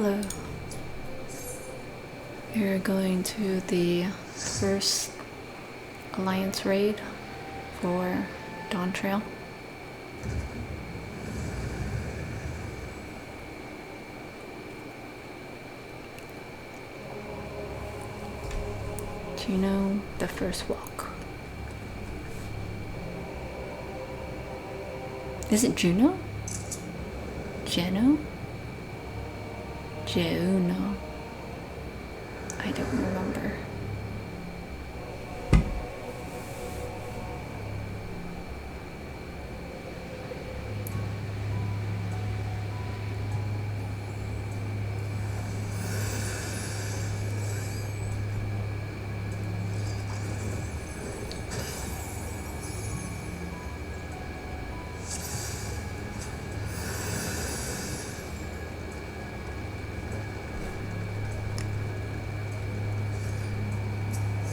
Hello. We're going to the first Alliance raid for Dawntrail. Jeuno, the first walk. Is it Jeuno? Jeuno? Jeuno. I don't remember.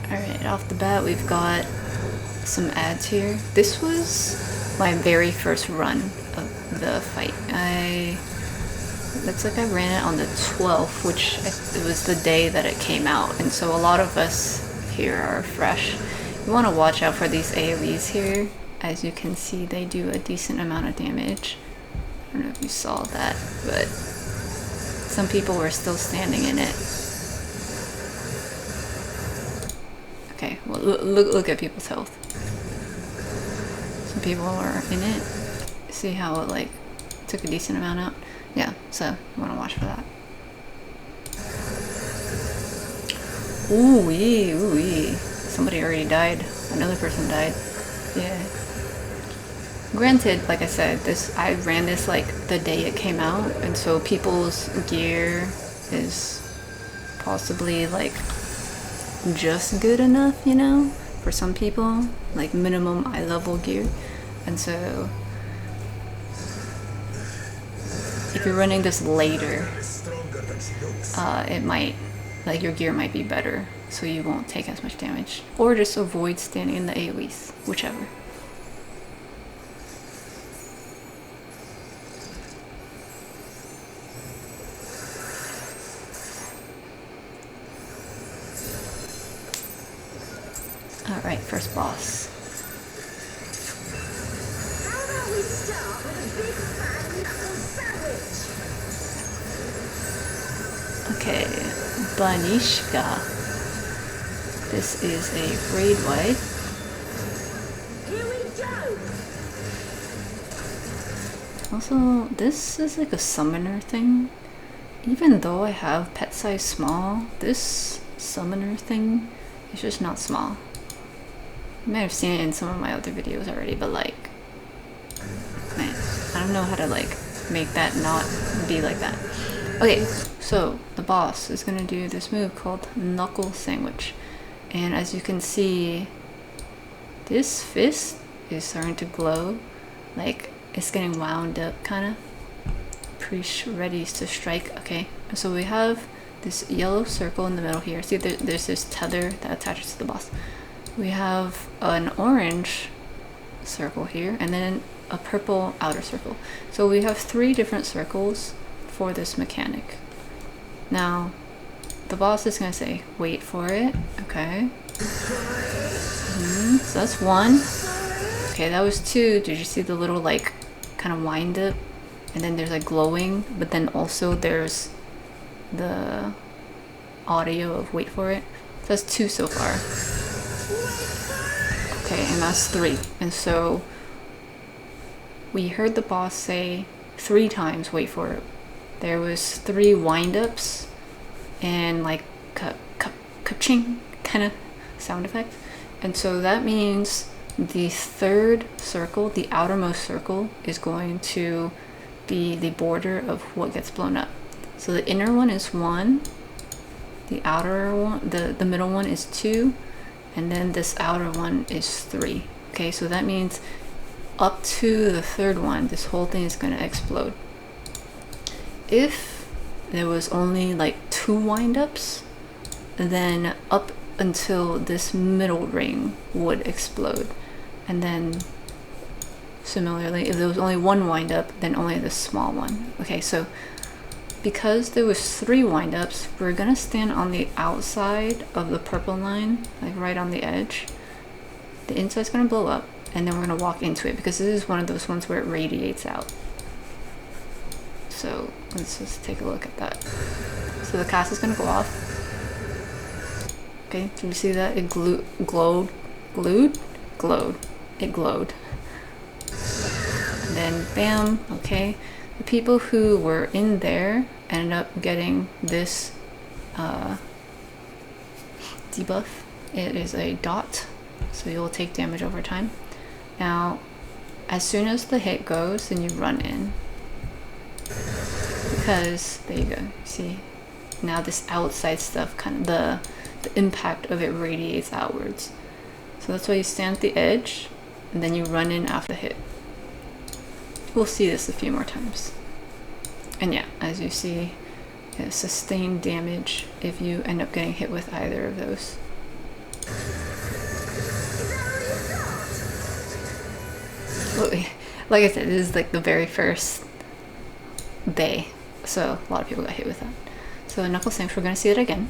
Alright, off the bat we've got some ads here. This was my very first run of the fight. Looks like I ran it on the 12th, which it was the day that it came out, and so a lot of us here are fresh. You want to watch out for these AoEs here. As you can see, they do a decent amount of damage. I don't know if you saw that, but some people were still standing in it. Okay, well, look at people's health. Some people are in it. See how it like took a decent amount out? Yeah, so you want to watch for that. Ooh-wee. Somebody already died. Another person died. Yeah. Granted, like I said, I ran this like the day it came out, and so people's gear is possibly like just good enough, you know, for some people, like minimum eye level gear. And so if you're running this later, it might, like, your gear might be better, so you won't take as much damage, or just avoid standing in the AoEs, whichever. Alright, first boss. How about we start with a big fat knuckle sandwich? Okay, Banishka. This is a raid wipe. Here we go! Also, this is like a summoner thing. Even though I have pet size small, this summoner thing is just not small. You might have seen it in some of my other videos already, but like, man, I don't know how to like make that not be like that. Okay, so the boss is gonna do this move called Knuckle Sandwich. And as you can see, this fist is starting to glow. Like, it's getting wound up, kinda. Pretty ready to strike. Okay, so we have this yellow circle in the middle here. See, there's this tether that attaches to the boss. We have an orange circle here, and then a purple outer circle. So we have 3 different circles for this mechanic. Now, the boss is gonna say, wait for it. Okay. So that's 1. Okay, that was 2. Did you see the little like kind of wind up? And then there's like glowing, but then also there's the audio of wait for it. So that's 2 so far. Okay, and that's 3. And so we heard the boss say 3 times wait for it. There was 3 wind-ups and like ka-ching kind of sound effect. And so that means the 3rd circle, the outermost circle, is going to be the border of what gets blown up. So the inner one is 1, the outer one, the middle one is 2, and then this outer one is 3. Okay, so that means up to the 3rd one, this whole thing is gonna explode. If there was only like 2 wind-ups, then up until this middle ring would explode. And then similarly, if there was only 1 wind-up, then only the small one. Okay, so because there was 3 windups, we're gonna stand on the outside of the purple line, like right on the edge. The inside's gonna blow up, and then we're gonna walk into it because this is one of those ones where it radiates out. So let's just take a look at that. So the cast is gonna go off. Okay, did you see that? It glowed. It glowed. And then bam, okay. The people who were in there ended up getting this debuff. It is a dot, so you'll take damage over time. Now, as soon as the hit goes, then you run in. Because, there you go, see? Now this outside stuff, kind of the impact of it radiates outwards. So that's why you stand at the edge, and then you run in after the hit. We'll see this a few more times. And yeah, as you see, sustained damage if you end up getting hit with either of those. Like I said, this is like the very first day, so a lot of people got hit with that. So Knuckle Sinks, we're gonna see it again.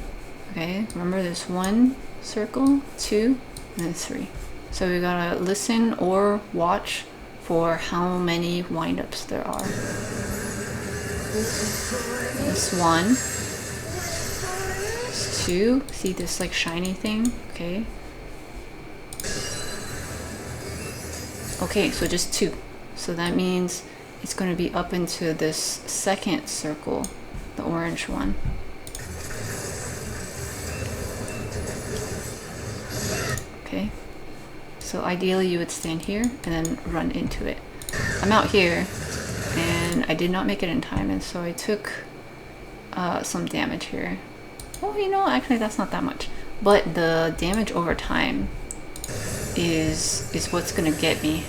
Okay, remember there's 1 circle, 2, and then 3. So we gotta listen or watch for how many windups there are. This 1. This 2. See this like shiny thing? Okay. Okay, so just 2. So that means it's going to be up into this second circle, the orange one. Okay. So ideally you would stand here and then run into it. I'm out here and I did not make it in time, and so I took some damage here. Oh, you know, actually that's not that much. But the damage over time is what's gonna get me.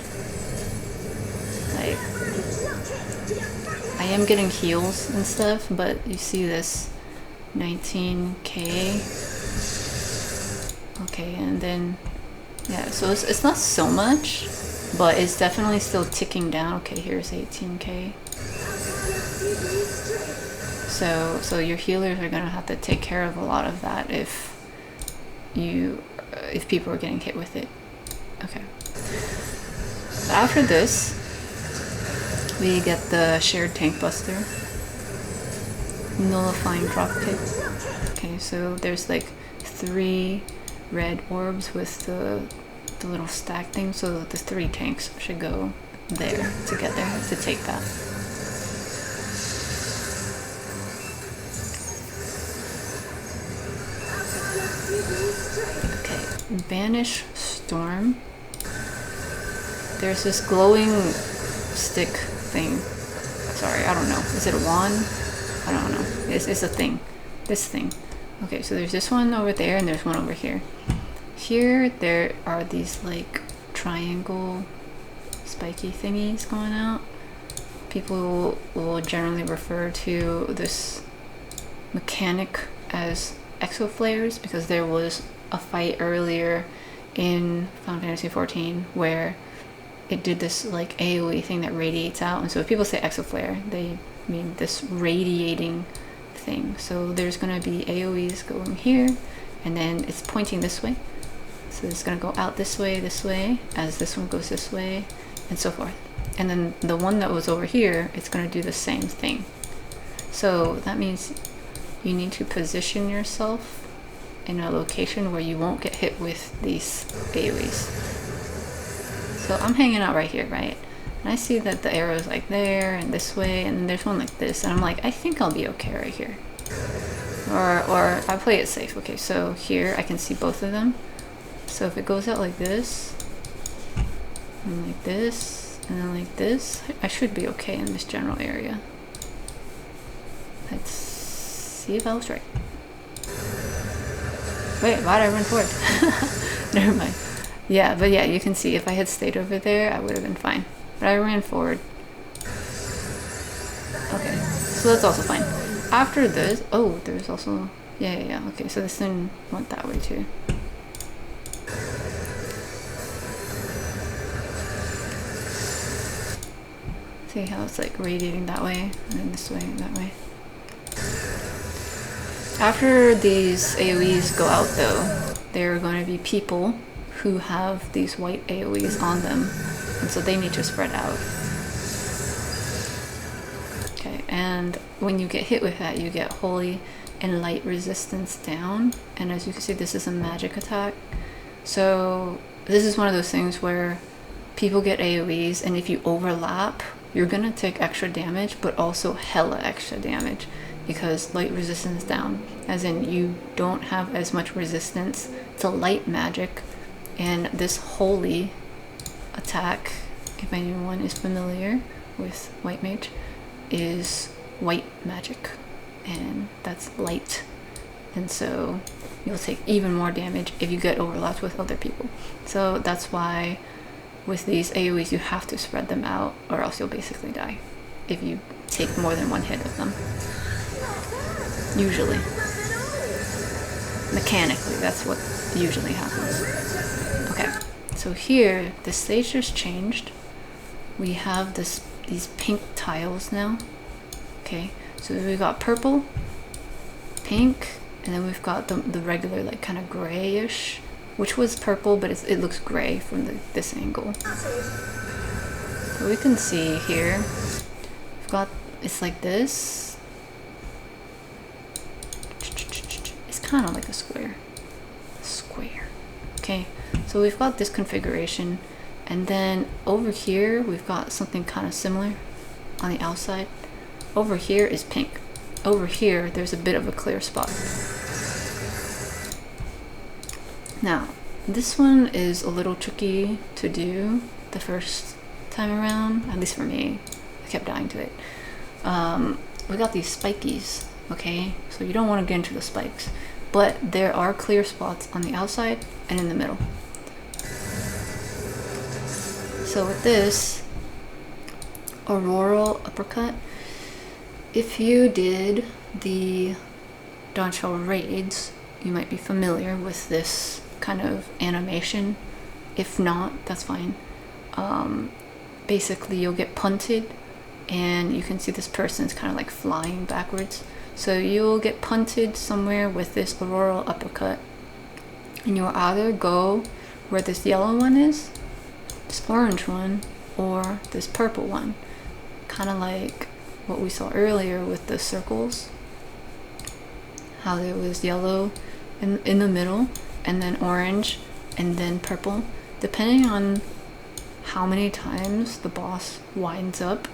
Like, I am getting heals and stuff, but you see this 19k. Okay, and then yeah, so it's not so much, but it's definitely still ticking down. Okay, here's 18k. So your healers are gonna have to take care of a lot of that if people are getting hit with it. Okay. So after this, we get the shared tank buster, nullifying drop kick. Okay, so there's like 3 red orbs with the little stack thing, so the 3 tanks should go there together to take that. Okay, banish storm. There's this glowing stick thing. Sorry, I don't know. Is it a wand? I don't know. It's a thing. This thing. Okay, so there's this one over there and there's one over here. Here, there are these like triangle spiky thingies going out. People will generally refer to this mechanic as exoflares because there was a fight earlier in Final Fantasy XIV where it did this like AoE thing that radiates out, and so if people say exoflare, they mean this radiating thing. So there's going to be AoEs going here, and then it's pointing this way. So it's going to go out this way, as this one goes this way, and so forth. And then the one that was over here, it's going to do the same thing. So that means you need to position yourself in a location where you won't get hit with these AoEs. So I'm hanging out right here, right? And I see that the arrow's like there and this way, and then there's one like this, and I'm like, I think I'll be okay right here. Or I play it safe. Okay, so here I can see both of them. So if it goes out like this, and like this, and then like this, I should be okay in this general area. Let's see if I was right. Wait, why did I run forward? Never mind. Yeah, but yeah, you can see if I had stayed over there, I would have been fine. But I ran forward. Okay, so that's also fine. After this, oh, there's also, yeah, okay, so this thing went that way too. See how it's like radiating that way, and then this way, and that way. After these AoEs go out though, there are going to be people who have these white AoEs on them, and so they need to spread out. Okay, and when you get hit with that, you get holy and light resistance down, and as you can see, this is a magic attack. So this is one of those things where people get AoEs, and if you overlap, you're gonna take extra damage, but also hella extra damage, because light resistance down, as in you don't have as much resistance to light magic. And this holy attack, if anyone is familiar with white mage, is white magic, and that's light, and so you'll take even more damage if you get overlapped with other people. So that's why with these AoEs you have to spread them out, or else you'll basically die if you take more than one hit of them. Usually. Mechanically, that's what usually happens. Okay, so here the stage just changed. We have these pink tiles now. Okay, so we've got purple, pink, and then we've got the regular, like, kind of grayish, which was purple, but it looks gray from this angle. So we can see here, we've got, it's like this. It's kind of like a square. Okay, so we've got this configuration, and then over here we've got something kind of similar on the outside. Over here is pink. Over here there's a bit of a clear spot. Now this one is a little tricky to do the first time around, at least for me. I kept dying to it. We got these spikies, okay, so you don't want to get into the spikes, but there are clear spots on the outside and in the middle. So with this auroral uppercut, if you did the Dawntrail raids, you might be familiar with this kind of animation. If not, that's fine. Basically you'll get punted, and you can see this person's kind of like flying backwards. So you'll get punted somewhere with this auroral uppercut, and you'll either go where this yellow one is, this orange one, or this purple one. Kind of like what we saw earlier with the circles, how there was yellow in the middle, and then orange, and then purple. Depending on how many times the boss winds up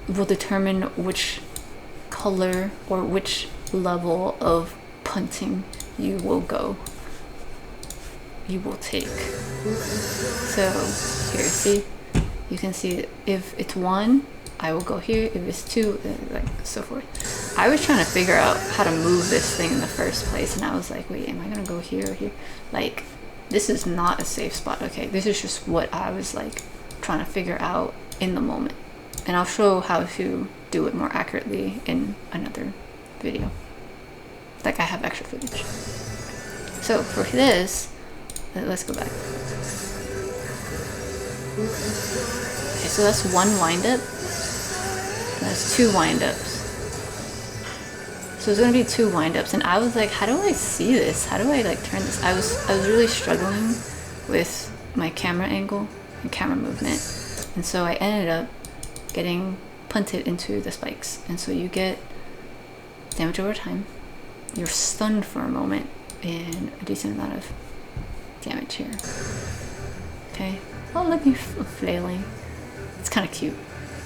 will determine which color or which level of punting you will take. So here, see, you can see if it's 1, I will go here. If it's 2, like so forth. I was trying to figure out how to move this thing in the first place, and I was like, wait, am I gonna go here or here? Like, this is not a safe spot. Okay, this is just what I was like trying to figure out in the moment, and I'll show how to do it more accurately in another video. Like, I have extra footage. So for this, let's go back. Okay, so that's 1 windup. That's 2 windups. So it's gonna be 2 windups, and I was like, how do I see this? How do I like turn this? I was really struggling with my camera angle and camera movement, and so I ended up getting punted into the spikes. And so you get damage over time. You're stunned for a moment, and a decent amount of damage here. Okay. Oh, look, you're flailing. It's kind of cute,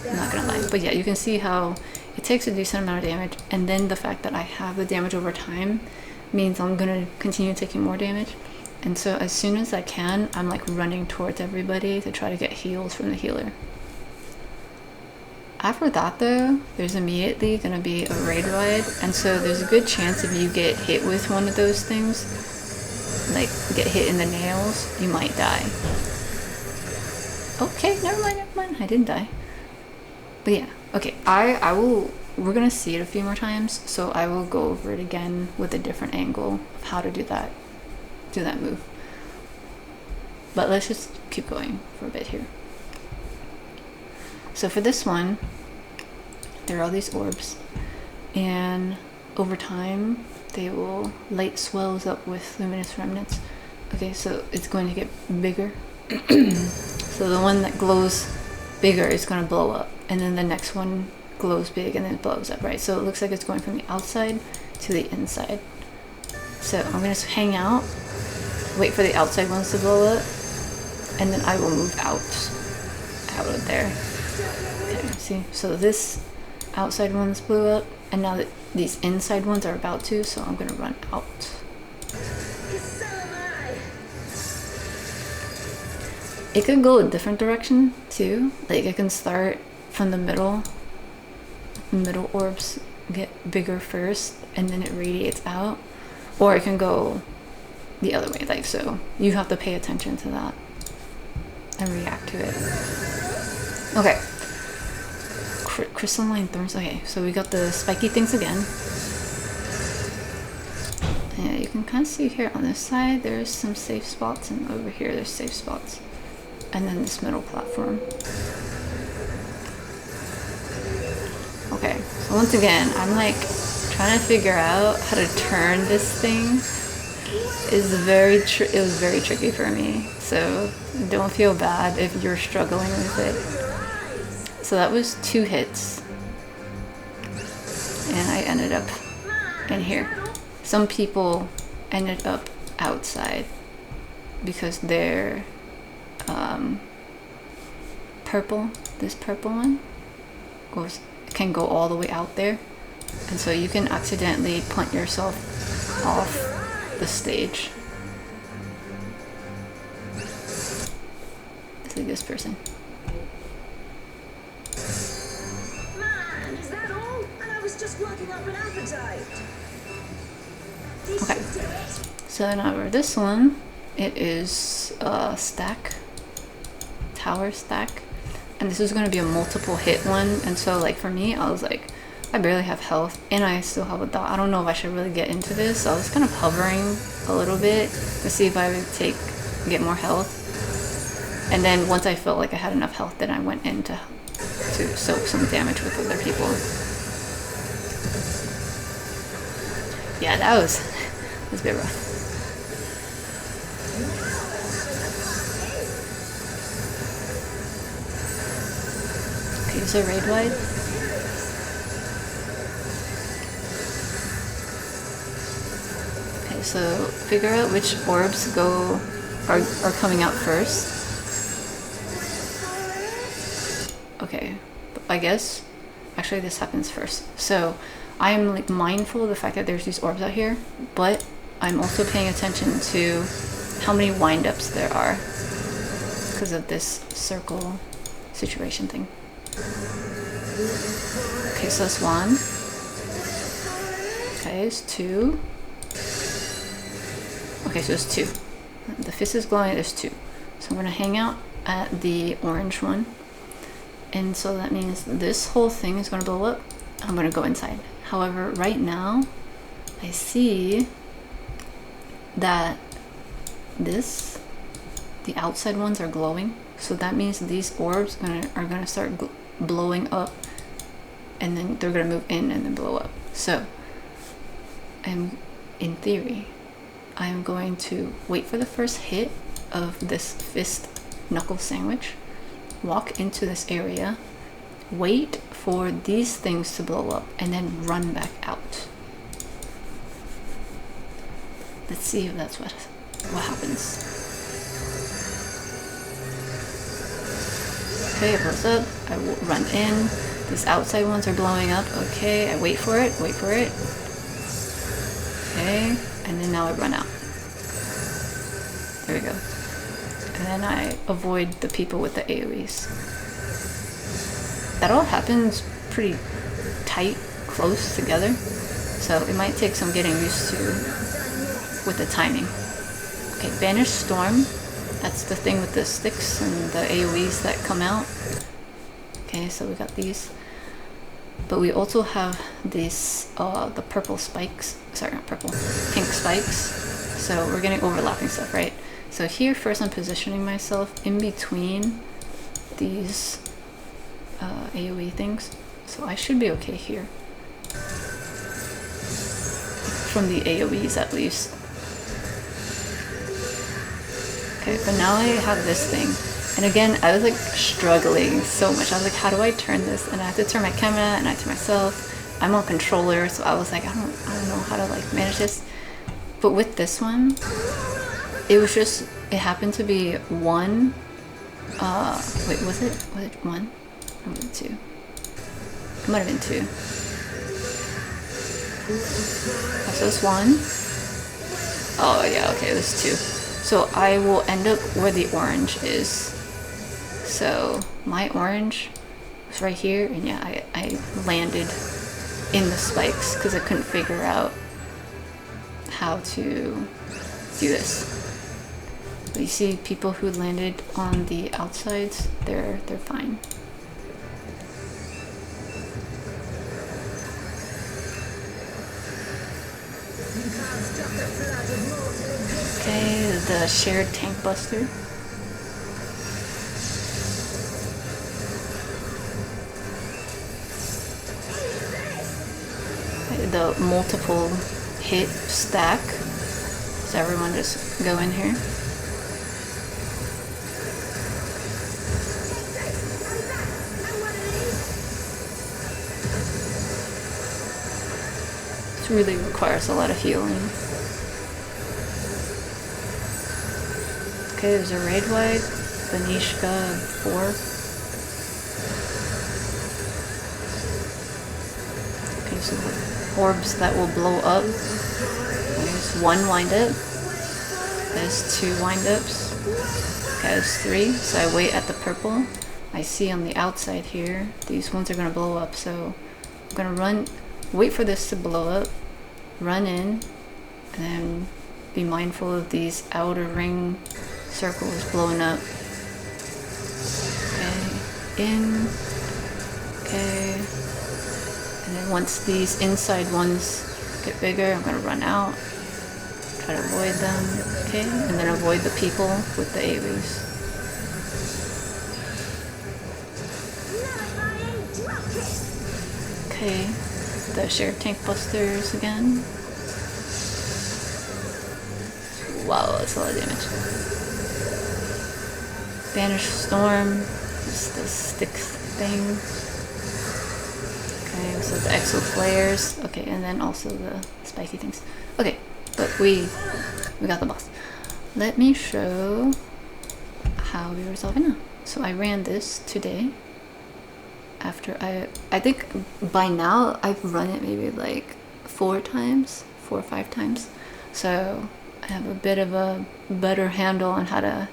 I'm not gonna lie. But yeah, you can see how it takes a decent amount of damage, and then the fact that I have the damage over time means I'm gonna continue taking more damage. And so as soon as I can, I'm like running towards everybody to try to get heals from the healer. After that though, there's immediately gonna be a raid ride, and so there's a good chance if you get hit with one of those things, like get hit in the nails, you might die. Okay, never mind, I didn't die. But yeah, okay, I will, we're gonna see it a few more times, so I will go over it again with a different angle of how to do that move. But let's just keep going for a bit here. So for this one, there are all these orbs, and over time, they will light swells up with luminous remnants. Okay, so it's going to get bigger. So the one that glows bigger is going to blow up, and then the next one glows big and then it blows up, right? So it looks like it's going from the outside to the inside. So I'm going to hang out, wait for the outside ones to blow up, and then I will move out of there. Okay, see? So this outside ones blew up, and now that these inside ones are about to, so I'm going to run out. It could go a different direction too. Like I can start from the middle orbs get bigger first and then it radiates out, or it can go the other way, like so. You have to pay attention to that and react to it. Okay, crystalline thorns. Okay, so we got the spiky things again. Yeah, you can kind of see here on this side there's some safe spots, and over here there's safe spots. And then this middle platform. Okay, so once again, I'm like trying to figure out how to turn this thing. It was very tricky for me. So don't feel bad if you're struggling with it. So that was 2 hits. And I ended up in here. Some people ended up outside because they're purple. This purple one can go all the way out there, and so you can accidentally punt yourself off the stage. It's like this person. Man, is that all? And I was just working up an appetite. This Okay. should do it. So now for this one, it is a stack, tower stack, and this is going to be a multiple hit one. And so like for me, I was like, I barely have health and I still have a dot. I don't know if I should really get into this. So I was kind of hovering a little bit to see if I would get more health. And then once I felt like I had enough health, then I went in to soak some damage with other people. Yeah, that was a bit rough. Okay, so raid wide. Okay, so figure out which orbs are coming out first. Okay, I guess actually this happens first. So I am like mindful of the fact that there's these orbs out here, but I'm also paying attention to how many wind-ups there are because of this circle situation thing. Okay, so that's 1. Okay, it's 2. Okay, so it's 2. The fist is glowing, there's 2. So I'm gonna hang out at the orange one. And so that means this whole thing is gonna blow up. I'm gonna go inside. However, right now, I see that the outside ones are glowing. So that means these orbs are gonna start blowing up, and then they're gonna move in and then blow up. So, in theory, I'm going to wait for the first hit of this fist knuckle sandwich, walk into this area, wait for these things to blow up, and then run back out. Let's see if that's what happens. Okay, it blows up. I will run in. These outside ones are blowing up. Okay, I wait for it. Okay, and then now I run out. There we go. And then I avoid the people with the AoEs. That all happens pretty tight, close together. So it might take some getting used to with the timing. Okay, Banish Storm. That's the thing with the sticks and the AoEs that come out. Okay, so we got these. But we also have these, the purple spikes. Sorry, not purple. Pink spikes. So we're getting overlapping stuff, right? So here first I'm positioning myself in between these AoE things. So I should be okay here. from the AoEs at least. Okay, but now I have this thing. And again, I was like struggling so much. I was like, how do I turn this? And I have to turn my camera and I turn myself. I'm on controller, so I was like, I don't know how to like manage this. But with this one, it happened to be one, wait, was it one? Or was it two? It might have been two. Oh, so it's one. Oh yeah, okay, it was two. So I will end up where the orange is. So my orange was right here, and yeah, I landed in the spikes because I couldn't figure out how to do this. But you see people who landed on the outsides, they're fine. Okay, the shared tank buster. The multiple hit stack. So everyone just go in here. This really requires a lot of healing. Okay, there's a raid wipe, Banishka 4. Okay, so orbs that will blow up. There's one wind up. There's two wind ups. Okay, there's three. So I wait at the purple. I see on the outside here, these ones are gonna blow up. So I'm gonna run, wait for this to blow up, run in, and then be mindful of these outer ring circles blowing up. Okay, in. Okay. And then once these inside ones get bigger, I'm gonna run out, try to avoid them, okay? And then avoid the people with the AoEs. Okay, the shared tank busters again. Wow, that's a lot of damage. Banish Storm, just the sticks thing. Okay, so the exo flares. Okay, and then also the spiky things. Okay, but we got the boss. Let me show how we resolve it now. So I ran this today. After I think by now I've run it maybe like 4 or 5 times. So I have a bit of a better handle on how to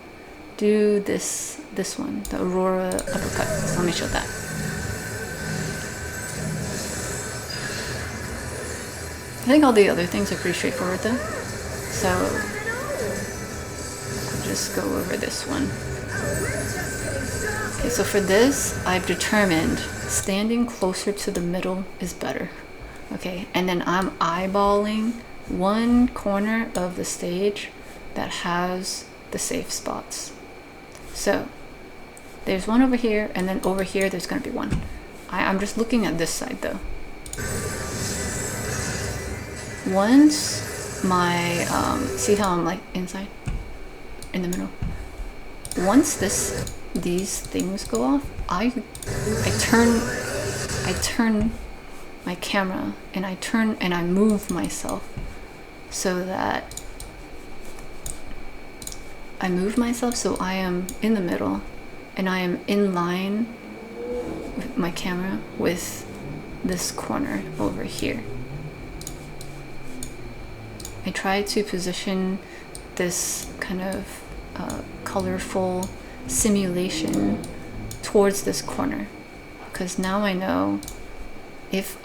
do this one, the Aurora Uppercut. So let me show that. I think all the other things are pretty straightforward though. So I'll just go over this one. Okay, so for this, I've determined standing closer to the middle is better. Okay, and then I'm eyeballing one corner of the stage that has the safe spots. So there's one over here, and then over here there's gonna be one. I'm just looking at this side though. Once my see how I'm like inside in the middle, once these things go off, I turn my camera and I move myself so that I am in the middle and I am in line with my camera with this corner over here. I try to position this kind of colorful simulation towards this corner, because now I know if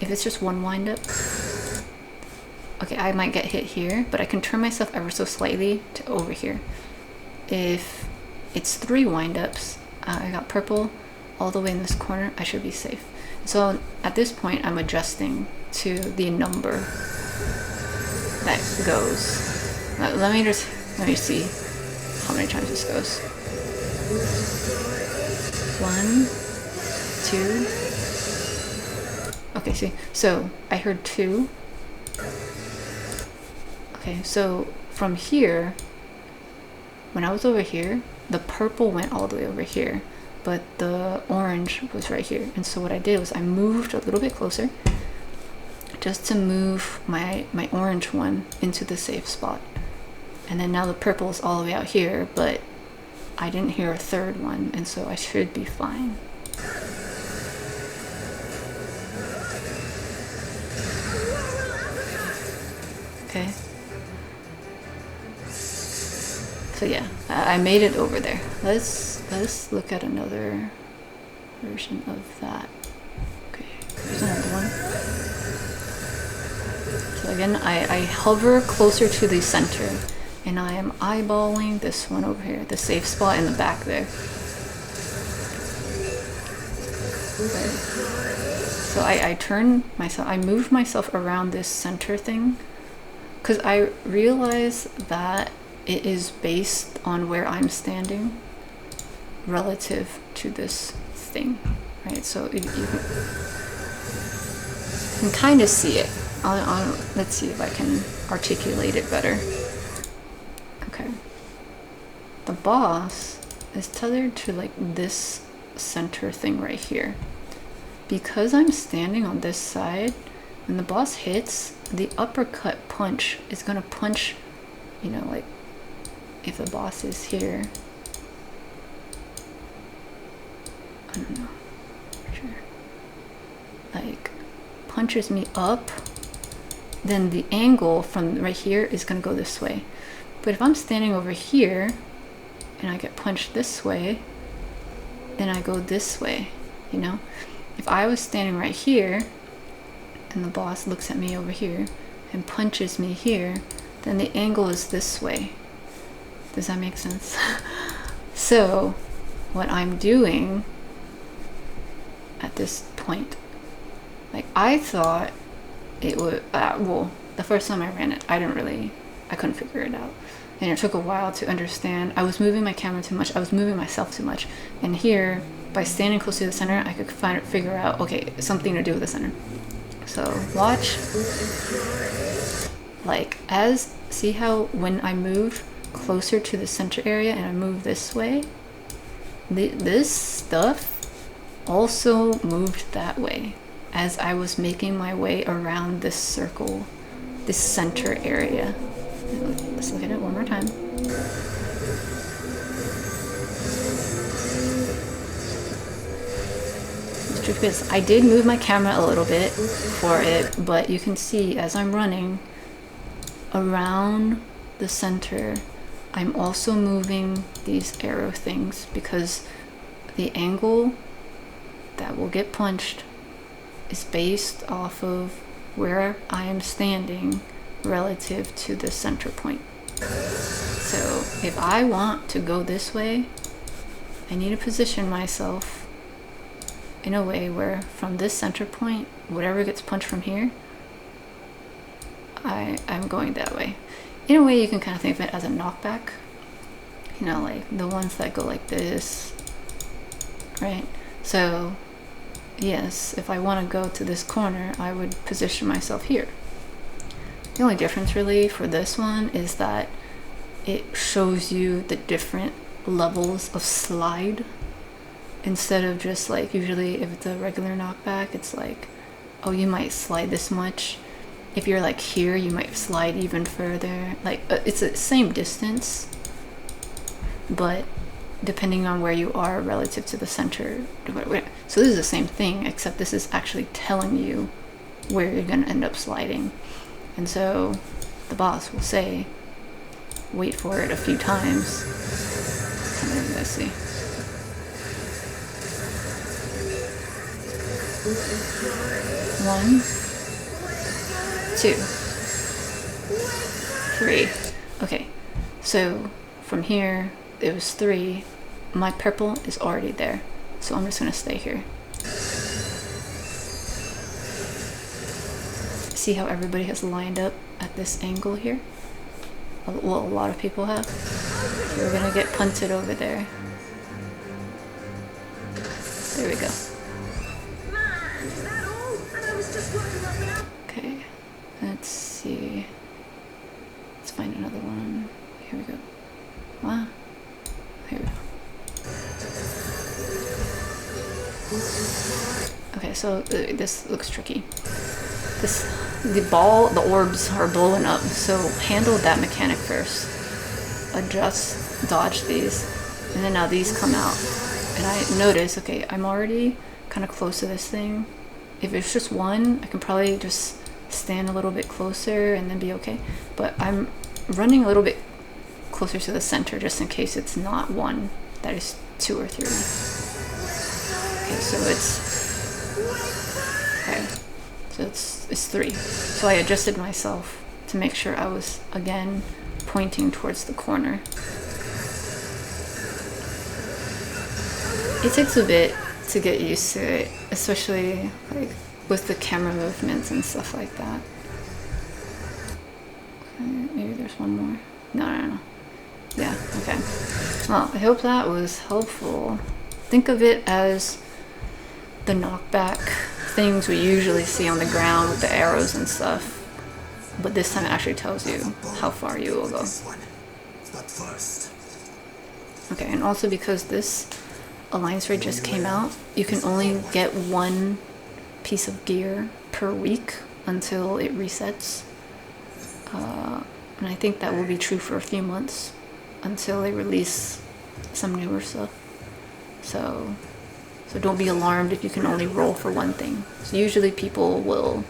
it's just one wind up, okay, I might get hit here, but I can turn myself ever so slightly to over here. If it's 3 wind ups, I got purple all the way in this corner, I should be safe. So at this point I'm adjusting to the number that goes. Let me see how many times this goes. 1, 2. Okay, see, so I heard 2. Okay, so from here, when I was over here, the purple went all the way over here, but the orange was right here. And so what I did was I moved a little bit closer just to move my orange one into the safe spot. And then now the purple is all the way out here, but I didn't hear a third one, and so I should be fine. Okay. So yeah, I made it over there. Let's look at another version of that. Okay, there's another one. So again, I hover closer to the center, and I am eyeballing this one over here, the safe spot in the back there. Okay. So I moved myself around this center thing, because I realize that it is based on where I'm standing relative to this thing, right? So you can kind of see it. Let's see if I can articulate it better. Okay. The boss is tethered to like this center thing right here. Because I'm standing on this side, when the boss hits, the uppercut punch is gonna punch, you know, like if the boss is here, I don't know, sure, like punches me up, then the angle from right here is gonna go this way. But if I'm standing over here and I get punched this way, then I go this way, you know? If I was standing right here and the boss looks at me over here and punches me here, then the angle is this way. Does that make sense? So what I'm doing at this point, like I thought it would, well, the first time I ran it, I couldn't figure it out. And it took a while to understand. I was moving my camera too much. I was moving myself too much. And here, by standing close to the center, I could figure out, okay, something to do with the center. So watch. Like, see how when I move closer to the center area and I move this way, this stuff also moved that way as I was making my way around this circle, this center area. Let's look at it one more time. It's tricky because I did move my camera a little bit for it, but you can see as I'm running around the center, I'm also moving these arrow things because the angle that will get punched is based off of where I am standing relative to the center point. So if I want to go this way, I need to position myself in a way where from this center point, whatever gets punched from here, I'm going that way. In a way, you can kind of think of it as a knockback. You know, like the ones that go like this, right? So yes, if I want to go to this corner, I would position myself here. The only difference really for this one is that it shows you the different levels of slide instead of just like, usually if it's a regular knockback, it's like, oh, you might slide this much. If you're like here, you might slide even further. Like it's the same distance, but depending on where you are relative to the center. So this is the same thing, except this is actually telling you where you're gonna end up sliding. And so the boss will say, wait for it a few times. And then let's see. One, 2, 3. Okay, so from here, it was 3. My purple is already there. So I'm just gonna stay here. See how everybody has lined up at this angle here? Well, a lot of people have. We're gonna get punted over there. There we go. Man, is that all? And I was Okay, let's see. Let's find another one. Here we go. Wow. Here we go. Okay, so this looks tricky. The orbs are blowing up, so handle that mechanic first. Adjust, dodge these, and then now these come out. And I notice, okay, I'm already kind of close to this thing. If it's just one, I can probably just stand a little bit closer and then be okay. But I'm running a little bit closer to the center just in case it's not one, that is 2 or 3. Okay, so it's 3. So I adjusted myself to make sure I was again pointing towards the corner. It takes a bit to get used to it, especially like with the camera movements and stuff like that. Okay, maybe there's one more. No. Yeah, okay. Well, I hope that was helpful. Think of it as the knockback things we usually see on the ground with the arrows and stuff. But this time it actually tells you how far you will go. Okay, and also because this Alliance raid just came out, you can only get 1 piece of gear per week until it resets. And I think that will be true for a few months until they release some newer stuff. So don't be alarmed if you can only roll for 1 thing. So usually people will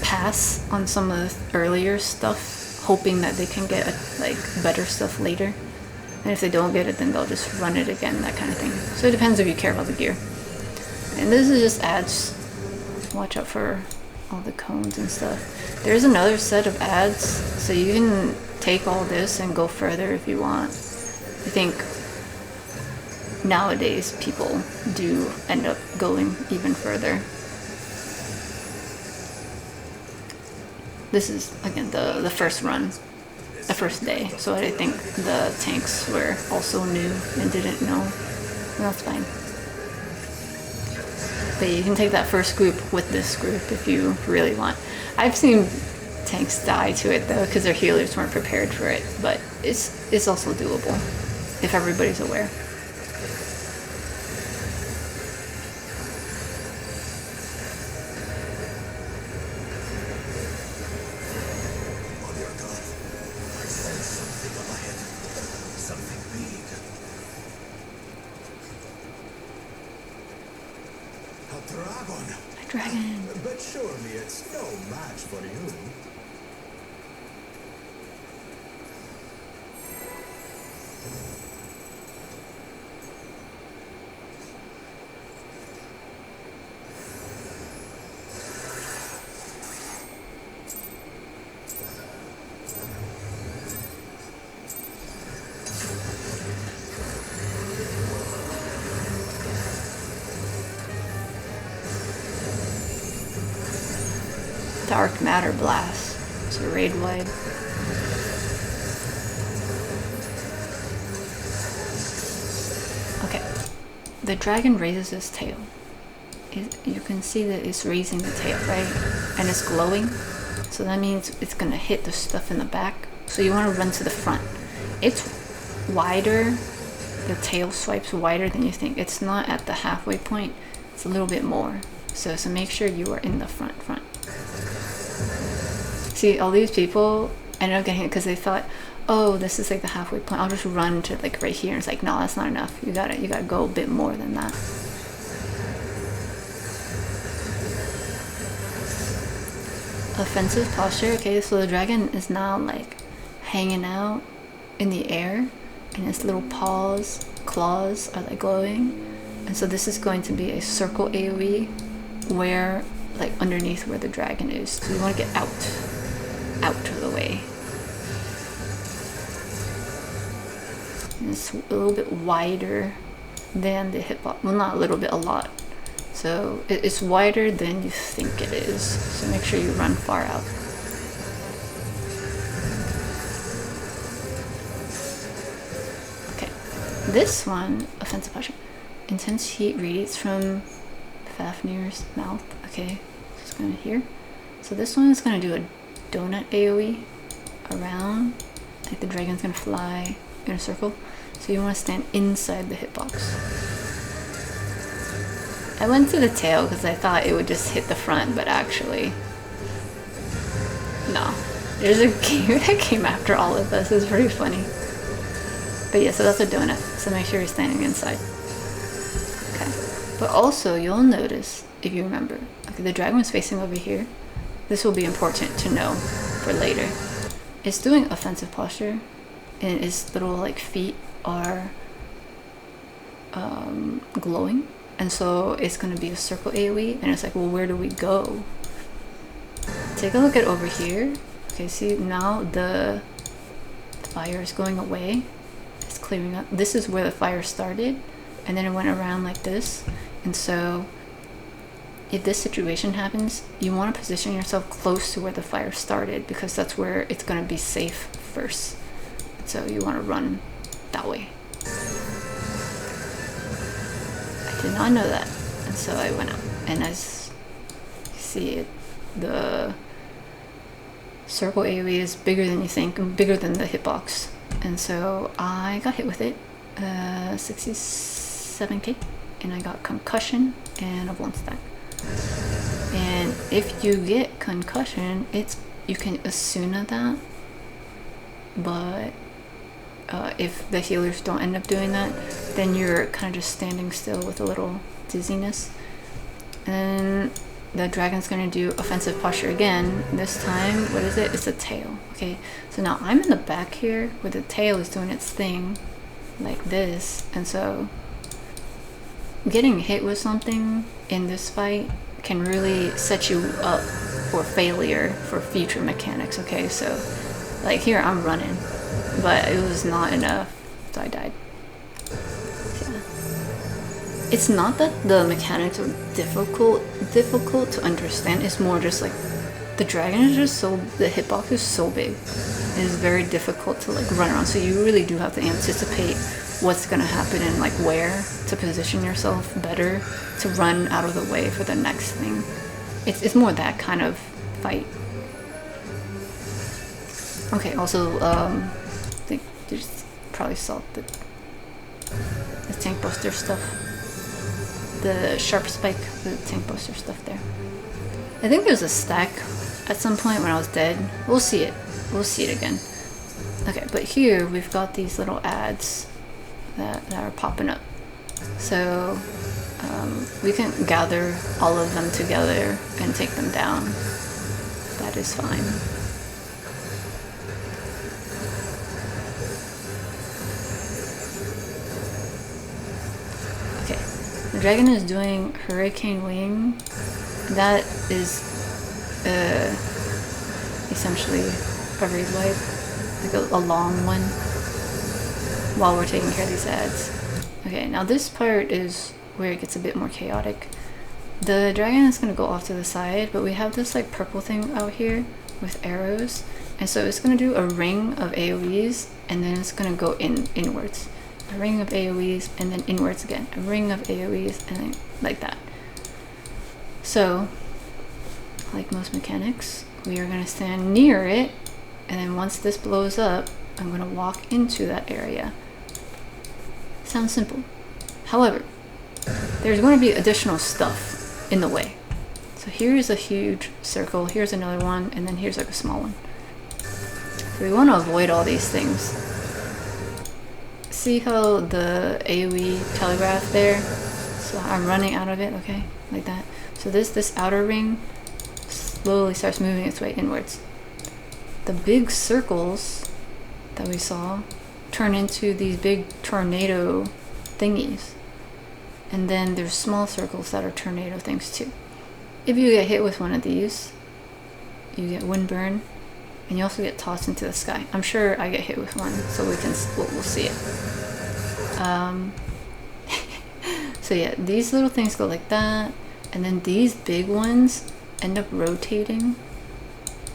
pass on some of the earlier stuff, hoping that they can get better stuff later. And if they don't get it, then they'll just run it again, that kind of thing. So it depends if you care about the gear. And this is just ads. Watch out for all the cones and stuff. There's another set of ads, so you can take all this and go further if you want. I think nowadays people do end up going even further. This is, again, the first run, the first day, so I think the tanks were also new and didn't know. And that's fine. But you can take that first group with this group if you really want. I've seen tanks die to it though because their healers weren't prepared for it, but it's also doable if everybody's aware. Dragon. But surely it's no match for you. Dark matter blast. So raid wide. Okay. The dragon raises its tail. You can see that it's raising the tail, right? And it's glowing. So that means it's gonna hit the stuff in the back. So you wanna run to the front. It's wider. The tail swipes wider than you think. It's not at the halfway point. It's a little bit more. So make sure you are in the front. See, all these people ended up getting it because they thought, oh, this is like the halfway point. I'll just run to like right here. And it's like, no, that's not enough. You gotta go a bit more than that. Offensive posture. Okay, so the dragon is now like hanging out in the air, and its little claws are like glowing. And so this is going to be a circle AoE where like underneath where the dragon is. So you want to get out of the way. And it's a little bit wider than the hitbox. Well, not a little bit, a lot. So it's wider than you think it is. So make sure you run far out. Okay, this one, offensive posture. Intense heat radiates from Fafnir's mouth. Okay, just gonna here. So this one is gonna do a donut AoE around. Like the dragon's gonna fly in a circle. So you want to stand inside the hitbox. I went to the tail because I thought it would just hit the front, but actually, no. There's a game that came after all of this. It's pretty funny. But yeah, so that's a donut. So make sure you're standing inside. Okay. But also, you'll notice, if you remember, okay, the dragon was facing over here. This will be important to know for later. It's doing offensive posture, and its little like feet are glowing, and so it's going to be a circle AoE, and it's like, well, where do we go? Take a look at over here. Okay, see now the fire is going away. It's clearing up. This is where the fire started, and then it went around like this. And so if this situation happens, you want to position yourself close to where the fire started, because that's where it's going to be safe first. So you want to run that way. I did not know that, and so I went out, and as you see it, the circle AoE is bigger than you think, bigger than the hitbox, and so I got hit with it, 67k, and I got concussion and a 1 stack. And if you get concussion, you can Asuna that, but if the healers don't end up doing that, then you're kind of just standing still with a little dizziness. And the dragon's gonna do offensive posture again. This time, what is it? It's a tail. Okay, so now I'm in the back here where the tail is doing its thing like this, and so getting hit with something in this fight can really set you up for failure for future mechanics. Okay, so like here I'm running, but it was not enough, so I died. So, yeah. It's not that the mechanics are difficult to understand. It's more just like the dragon is just the hitbox is so big. It is very difficult to like run around. So you really do have to anticipate what's gonna happen and like where to position yourself better to run out of the way for the next thing. It's more that kind of fight. Okay, also, I think you just probably saw the tank buster stuff. The sharp spike, the tank buster stuff there. I think there's a stack at some point when I was dead. We'll see it. We'll see it again. Okay, but here we've got these little ads that are popping up. So we can gather all of them together and take them down. That is fine. Okay, the dragon is doing Hurricane Wing. That is essentially a raid wipe, like a long one, while we're taking care of these ads. Okay, now this part is where it gets a bit more chaotic. The dragon is going to go off to the side, but we have this like purple thing out here with arrows, and so it's going to do a ring of AoEs, and then it's going to go inwards. A ring of AoEs, and then inwards again. A ring of AoEs, and then like that. So, like most mechanics, we are going to stand near it, and then once this blows up, I'm going to walk into that area. Sounds simple. However, there's going to be additional stuff in the way. So here's a huge circle, here's another one, and then here's like a small one. So we want to avoid all these things. See how the AoE telegraph there? So I'm running out of it, okay? Like that. So this outer ring slowly starts moving its way inwards. The big circles that we saw turn into these big tornado thingies. And then there's small circles that are tornado things too. If you get hit with one of these, you get wind burn, and you also get tossed into the sky. I'm sure I get hit with one, so we'll see it. So yeah, these little things go like that, and then these big ones end up rotating,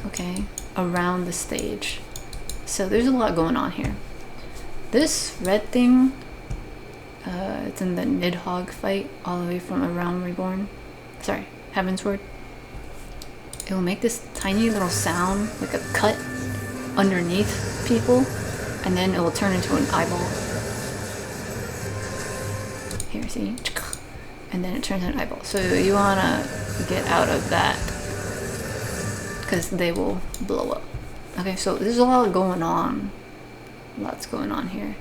okay, around the stage. So there's a lot going on here. This red thing, it's in the Nidhogg fight, all the way from A Realm Reborn. sorry, Heaven's Word. It will make this tiny little sound, like a cut underneath people, and then it will turn into an eyeball. Here, see? And then it turns into an eyeball. So you wanna get out of that, because they will blow up. Okay, so there's a lot going on. Lots going on here.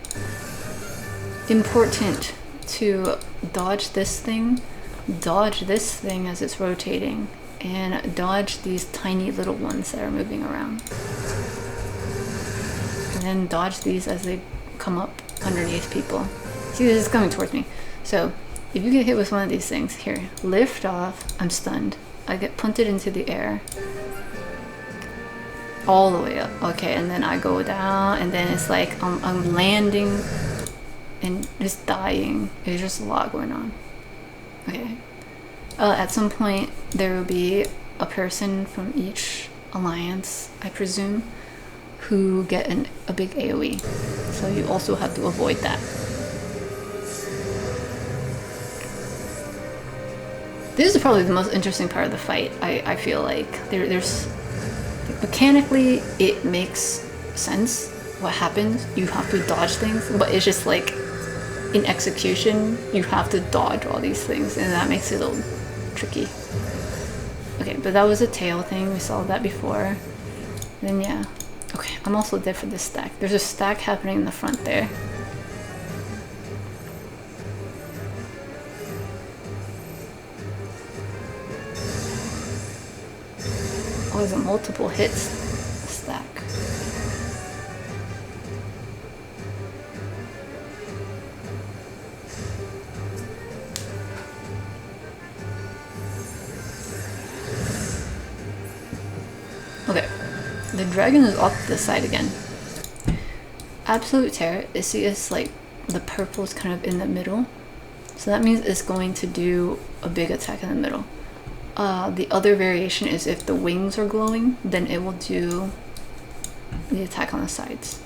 Important to dodge this thing as it's rotating, and dodge these tiny little ones that are moving around. And then dodge these as they come up underneath people. See, this is coming towards me. So if you get hit with one of these things, here, lift off, I'm stunned. I get punted into the air. All the way up. Okay, and then I go down, and then it's like I'm landing and just dying. There's just a lot going on. Okay. At some point, there will be a person from each alliance, I presume, who get a big AoE. So you also have to avoid that. This is probably the most interesting part of the fight. I feel like there's mechanically it makes sense what happens. You have to dodge things, but it's just like in execution you have to dodge all these things, and that makes it a little tricky. Okay, but that was a tail thing, we saw that before. Then yeah. Okay, I'm also dead for this stack. There's a stack happening in the front there. Oh, there's a multiple hits stack. Okay, the dragon is off to the side again. Absolute Terror, you see it's like the purple is kind of in the middle. So that means it's going to do a big attack in the middle. The other variation is if the wings are glowing, then it will do the attack on the sides.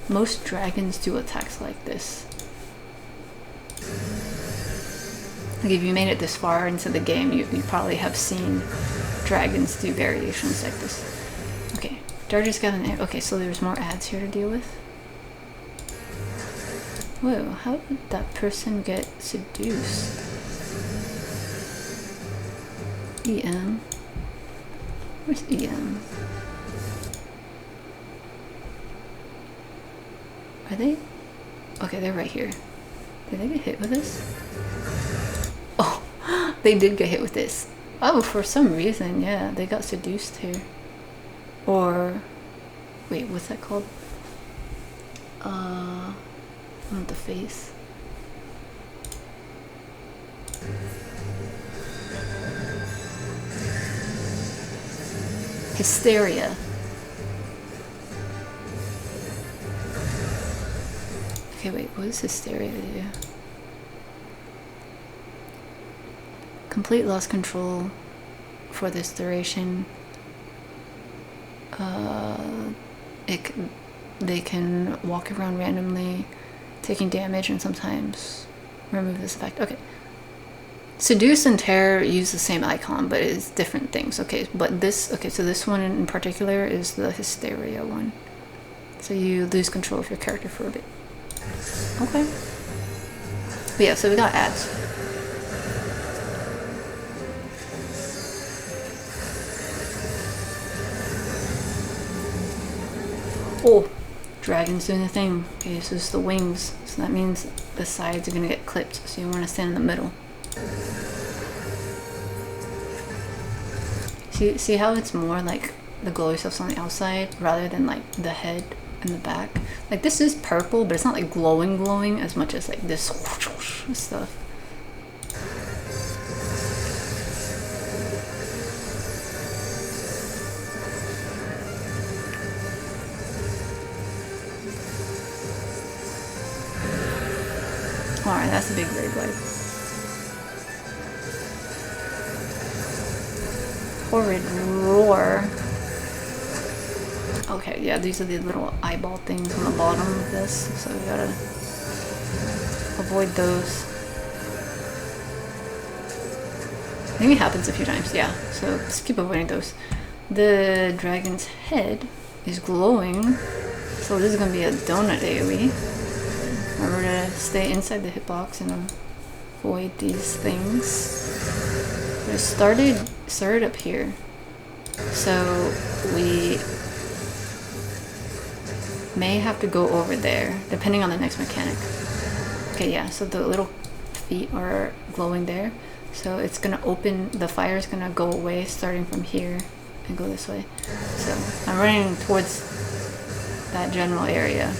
Most dragons do attacks like this. Like if you made it this far into the game, you probably have seen dragons do variations like this. Okay, Darger's got an air. Okay, so there's more ads here to deal with. Whoa, how did that person get seduced? EM. Where's EM? Are they? Okay, they're right here. Did they get hit with this? Oh, they did get hit with this. Oh, for some reason, yeah, they got seduced here. Or, wait, what's that called? Not the face. Hysteria. Okay, wait, what does hysteria do? Complete lost control for this duration. They can walk around randomly, taking damage, and sometimes remove this effect. Okay. Seduce and Terror use the same icon, but it's different things. Okay, but this, okay, so this one in particular is the Hysteria one. So you lose control of your character for a bit. Okay. But yeah, so we got ads. Oh, dragon's doing the thing. Okay, so it's the wings. So that means the sides are gonna get clipped. So you wanna stand in the middle. See how it's more like the glowy stuff's on the outside rather than like the head and the back? Like this is purple, but it's not like glowing as much as like this stuff. Alright, that's a big red light. Horrid roar. Okay, yeah, these are the little eyeball things on the bottom of this, so we gotta avoid those. think it happens a few times, yeah. So just keep avoiding those. The dragon's head is glowing, so this is gonna be a donut AoE. Remember to stay inside the hitbox and avoid these things. It started up here, so we may have to go over there depending on the next mechanic. Okay, yeah, so the little feet are glowing there, so it's gonna open, the fire is gonna go away starting from here and go this way. So I'm running towards that general area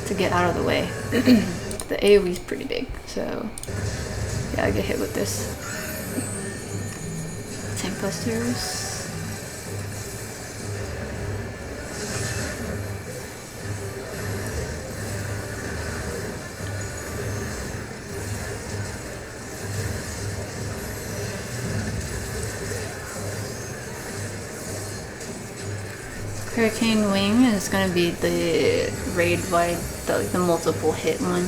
to get out of the way. The AoE is pretty big, so yeah, I get hit with this. Tank busters. Hurricane Wing is going to be the raid by the multiple hit one.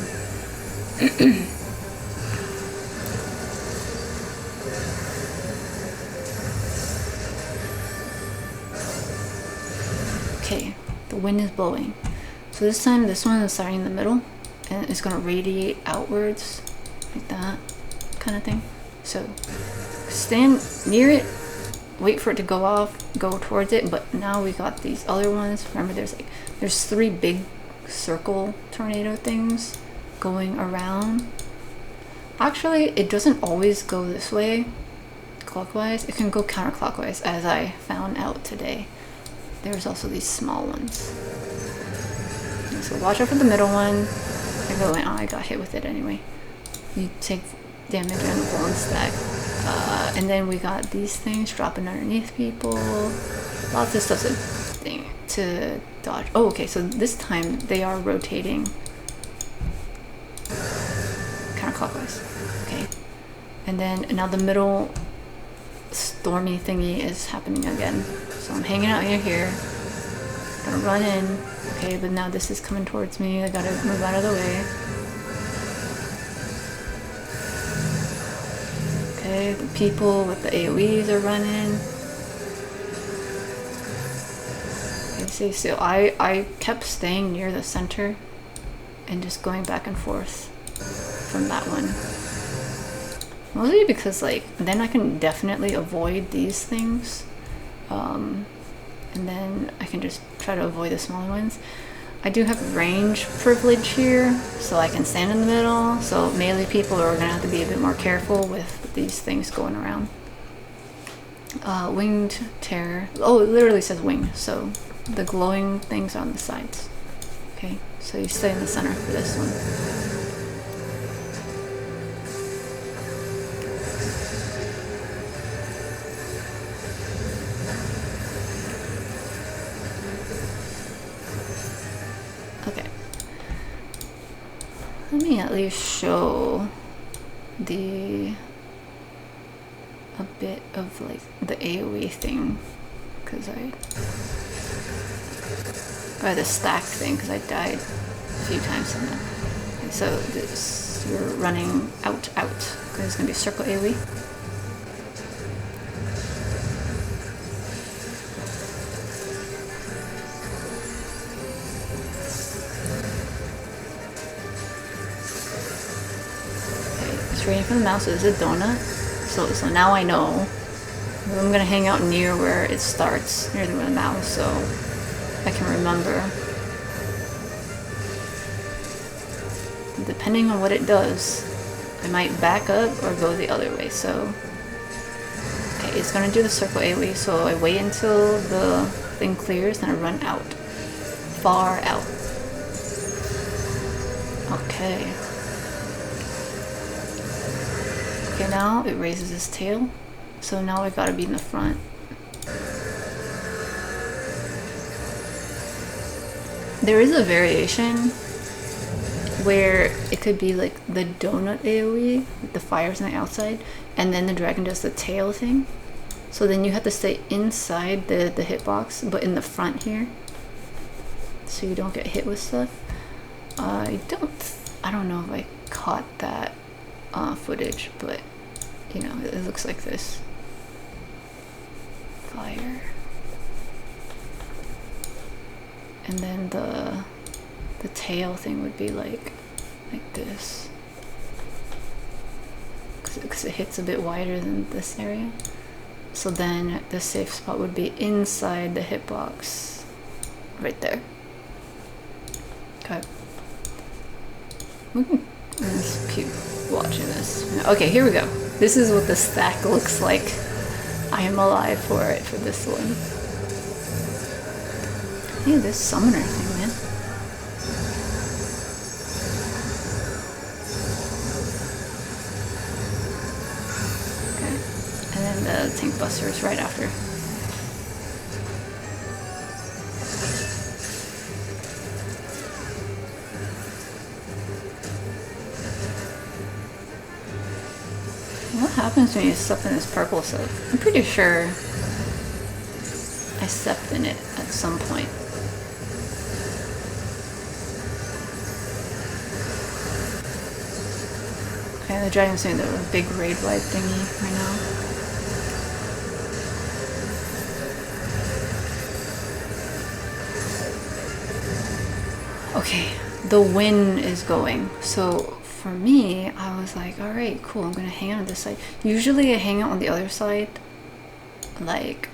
Okay, the wind is blowing. So this time this one is starting in the middle and it's going to radiate outwards like that kind of thing. So stand near it, wait for it to go off, go towards it, but now we got these other ones. Remember there's 3 big circle tornado things going around. Actually, it doesn't always go this way, clockwise. It can go counterclockwise, as I found out today. There's also these small ones. So watch out for the middle one. I got hit with it anyway. You take damage and bone stack. And then we got these things dropping underneath people. Lots of stuff to dodge. Oh, okay, so this time they are rotating counterclockwise. Okay. And then now the middle stormy thingy is happening again. So I'm hanging out here. Gonna run in. Okay, but now this is coming towards me. I gotta move out of the way. Okay, the people with the AoEs are running. Okay, so I kept staying near the center and just going back and forth from that one. Mostly because then I can definitely avoid these things. And then I can just try to avoid the smaller ones. I do have range privilege here, so I can stand in the middle. So melee people are gonna have to be a bit more careful with these things going around. Winged terror. Oh, it literally says wing, so the glowing things on the sides. Okay, so you stay in the center for this one. Let me at least show a bit of the AoE thing, or the stack thing, because I died a few times in that. Okay, so you're running out, because it's gonna be circle AoE. Waiting for the mouse. So this is a donut. So now I know. I'm gonna hang out near where it starts, near the mouse, so I can remember. Depending on what it does, I might back up or go the other way. So okay, it's gonna do the circle AoE. So I wait until the thing clears, then I run out, far out. Okay. Okay, now it raises its tail, so now I gotta be in the front. There is a variation where it could be like the donut AoE, with the fires on the outside, and then the dragon does the tail thing. So then you have to stay inside the hitbox, but in the front here, so you don't get hit with stuff. I don't know if I caught that footage, but you know, it looks like this. Fire. And then the tail thing would be like this. Because it hits a bit wider than this area. So then the safe spot would be inside the hitbox. Right there. Okay. Let's keep watching this. Okay, here we go. This is what the stack looks like. I am alive for it for this one. Hey, this summoner thing, man. Okay. And then the tank buster is right after. What happens when you step in this purple stuff? I'm pretty sure I stepped in it at some point. Okay, the dragon's doing the big raid wipe thingy right now. Okay, the wind is going. So for me, I was like, alright, cool, I'm gonna hang out on this side. Usually I hang out on the other side. Like,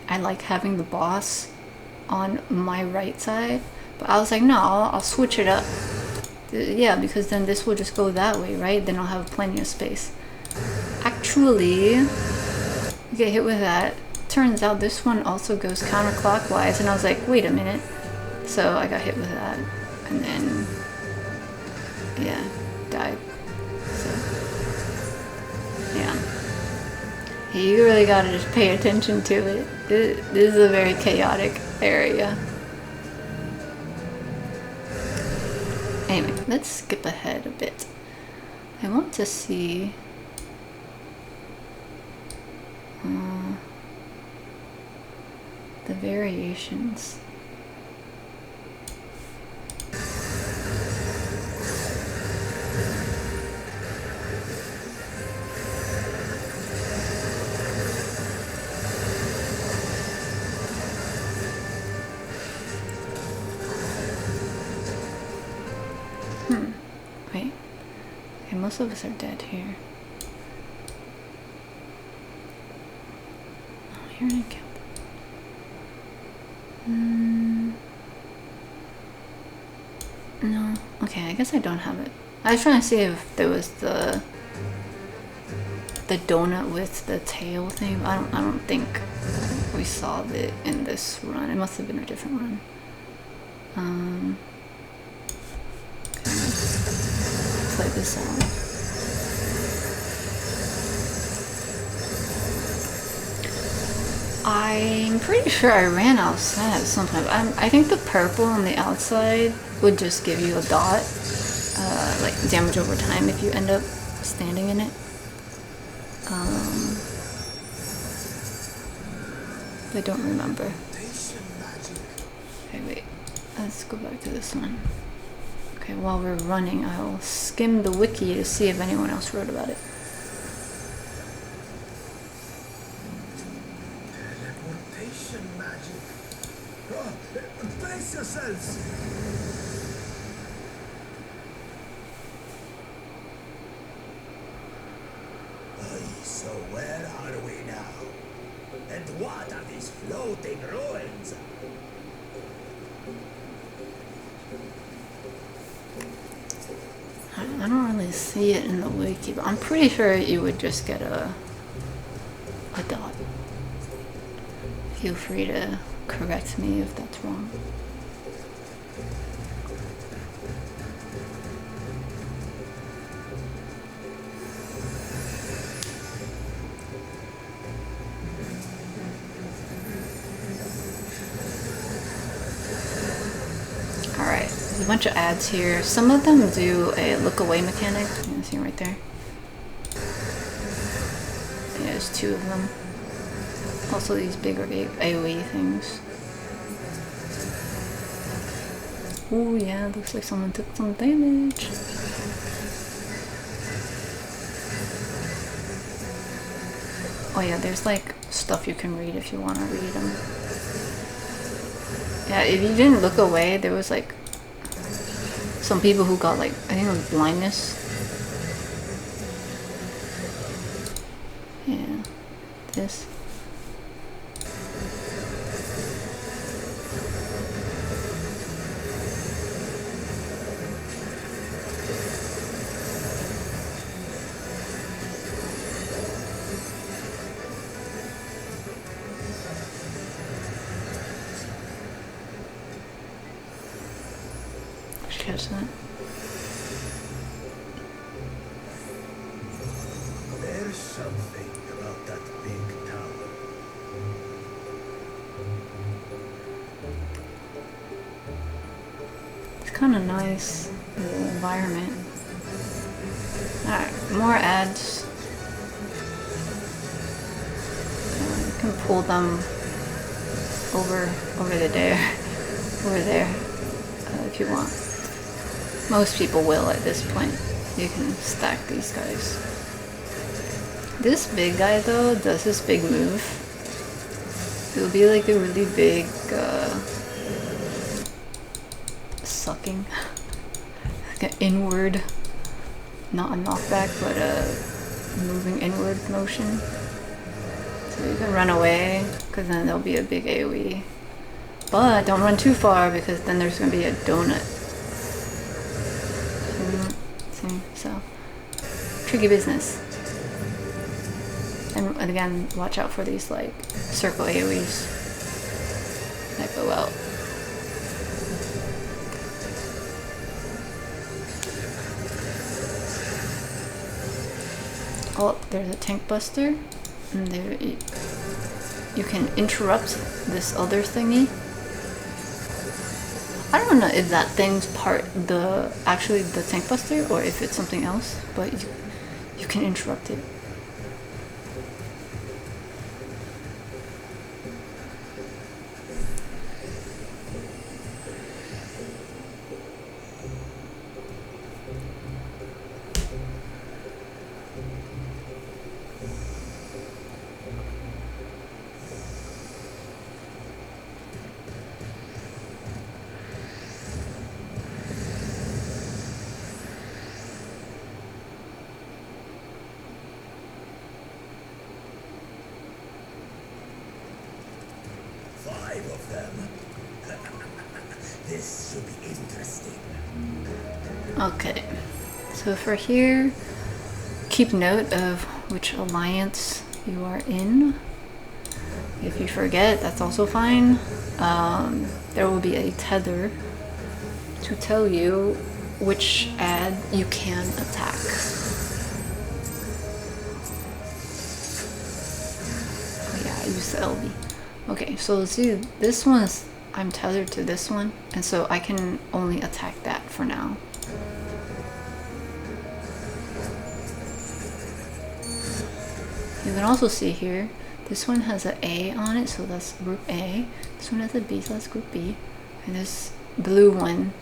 I like having the boss on my right side. But I was like, no, I'll switch it up. Yeah, because then this will just go that way, right? Then I'll have plenty of space. Actually, you get hit with that. Turns out this one also goes counterclockwise, and I was like, wait a minute. So I got hit with that, and then, yeah, died. So, yeah. You really gotta just pay attention to it. This is a very chaotic area. Anyway, let's skip ahead a bit. I want to see the variations. Wait. Okay, most of us are dead here. Oh, here I go. No. Okay, I guess I don't have it. I was trying to see if there was the donut with the tail thing. I don't think we saw it in this run. It must have been a different run. Play this out. I'm pretty sure I ran outside at some point. I think the purple on the outside would just give you a dot, like damage over time if you end up standing in it. I don't remember. Okay, wait. Let's go back to this one. Okay, while we're running, I'll skim the wiki to see if anyone else wrote about it. Teleportation magic. Brace yourselves. So where are we now? And what are these floating ruins? I don't really see it in the wiki, but I'm pretty sure you would just get a dot. Feel free to correct me if that's wrong. Alright, there's a bunch of ads here. Some of them do a look away mechanic. You can see right there. Yeah, there's two of them. Also these bigger AoE things. Oh yeah, looks like someone took some damage. Oh yeah, there's like stuff you can read if you want to read them. Yeah, if you didn't look away, there was like some people who got like, I think it was blindness. Yeah, this. Catch that. There's something about that big tower. It's kind of nice, the environment. Alright, more ads. You can pull them over there, if you want. Most people will at this point. You can stack these guys. This big guy though does this big move. It'll be like a really big sucking. Like an inward, not a knockback, but a moving inward motion. So you can run away, because then there'll be a big AoE. But don't run too far, because then there's going to be a donut. So, tricky business. And again, watch out for these like circle AoEs that go out. Oh, there's a tank buster, and there you can interrupt this other thingy. I don't know if that thing's actually the tank buster or if it's something else, but you can interrupt it. Of them. This should be interesting. Okay, so for here, keep note of which alliance you are in. If you forget, that's also fine. There will be a tether to tell you which ad you can attack. Oh yeah, I used the LB. Okay, so let's see, this one is, I'm tethered to this one, and so I can only attack that for now. You can also see here, this one has an A on it, so that's group A. This one has a B, so that's group B. And this blue one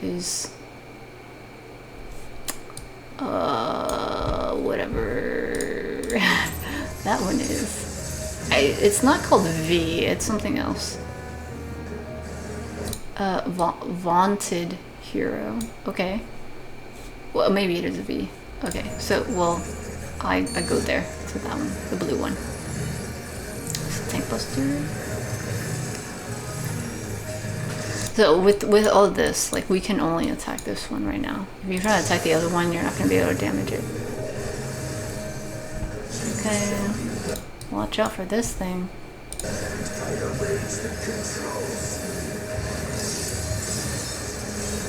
is, whatever that one is. It's not called V, it's something else. Vaunted hero. Okay. Well, maybe it is a V. Okay, so, well, I go there to that one, the blue one. It's a tank buster. So with all this, like, we can only attack this one right now. If you try to attack the other one, you're not going to be able to damage it. Okay. Watch out for this thing.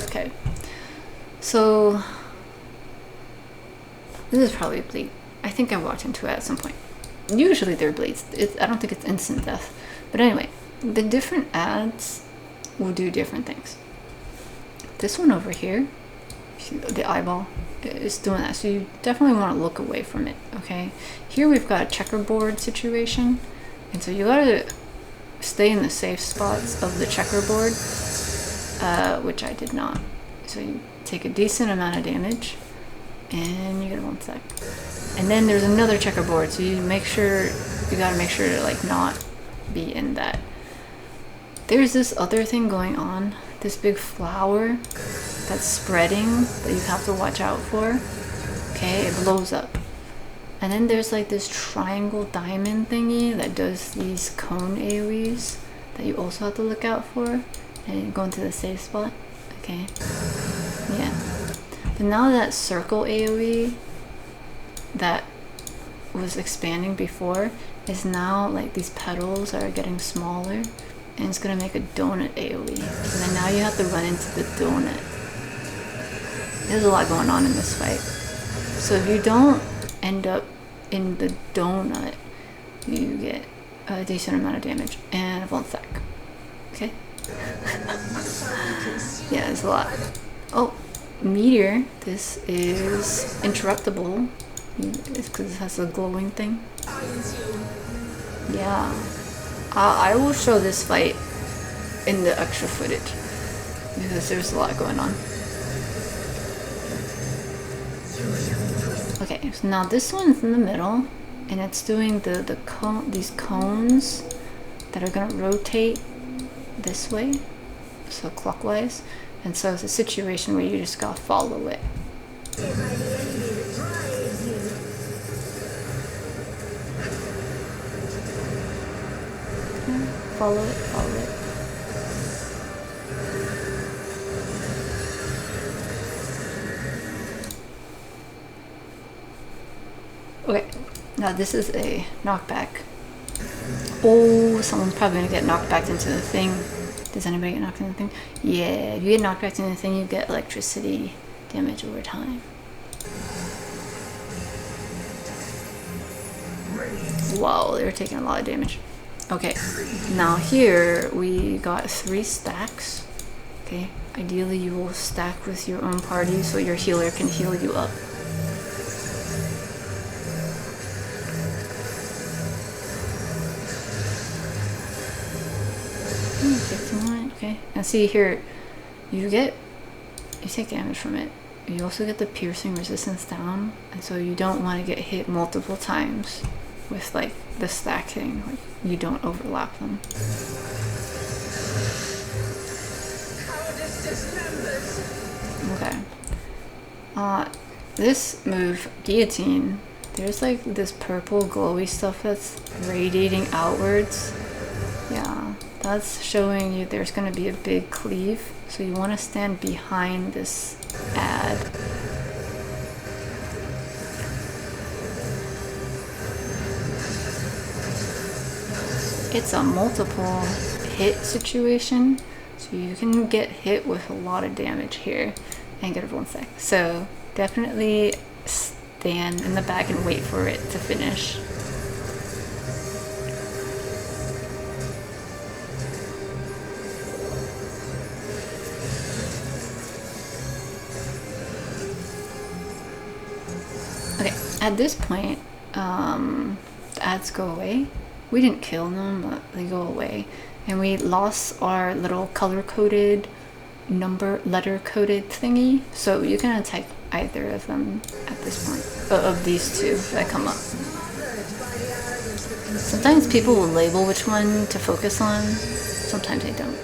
Okay. So this is probably a bleed. I think I walked into it at some point. Usually they're bleeds. I don't think it's instant death. But anyway, the different ads will do different things. This one over here, the eyeball, is doing that, so you definitely want to look away from it. Okay, here we've got a checkerboard situation, and so you gotta stay in the safe spots of the checkerboard, which I did not. So you take a decent amount of damage, and you get 1 sec. And then there's another checkerboard, so you gotta make sure to like not be in that. There's this other thing going on, this big flower that's spreading that you have to watch out for. Okay, it blows up. And then there's like this triangle diamond thingy that does these cone AoEs that you also have to look out for. And go into the safe spot. Okay. Yeah. But now that circle AoE that was expanding before is now like these petals are getting smaller, and it's gonna make a donut AoE. So then now you have to run into the donut. There's a lot going on in this fight. So if you don't end up in the donut, you get a decent amount of damage and 1 sec. Okay? Yeah, it's a lot. Oh, meteor. This is interruptible. It's because it has a glowing thing. Yeah. I will show this fight in the extra footage because there's a lot going on. Okay, so now this one's in the middle, and it's doing these cones that are gonna rotate this way, so clockwise, and so it's a situation where you just gotta follow it. Follow it, follow it. Okay, now this is a knockback. Oh, someone's probably gonna get knocked back into the thing. Does anybody get knocked into the thing? Yeah, if you get knocked back into the thing, you get electricity damage over time. Wow, they were taking a lot of damage. Okay, now here we got 3 stacks. Okay, ideally you will stack with your own party so your healer can heal you up. Okay, and see here, you take damage from it. You also get the piercing resistance down, and so you don't want to get hit multiple times with like the stack thing. Like you don't overlap them. Okay. This move, guillotine. There's like this purple glowy stuff that's radiating outwards. Yeah. That's showing you there's going to be a big cleave, so you want to stand behind this ad. It's a multiple hit situation, so you can get hit with a lot of damage here and get it 1 sec. So definitely stand in the back and wait for it to finish. At this point, the ads go away. We didn't kill them, but they go away. And we lost our little color-coded, letter-coded thingy. So you can attack either of them at this point. Of these two that come up. Sometimes people will label which one to focus on. Sometimes they don't.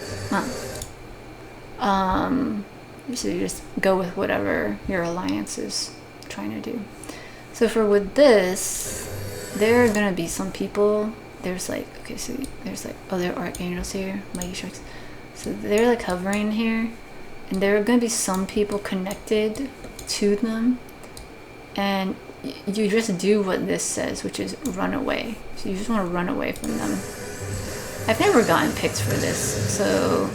So you just go with whatever your alliance is trying to do. So for with this, there are gonna be some people. There's like, okay, so there's like other archangels here, mighty sharks. So they're like hovering here, and there are gonna be some people connected to them, and you just do what this says, which is run away. So you just want to run away from them. I've never gotten picked for this, so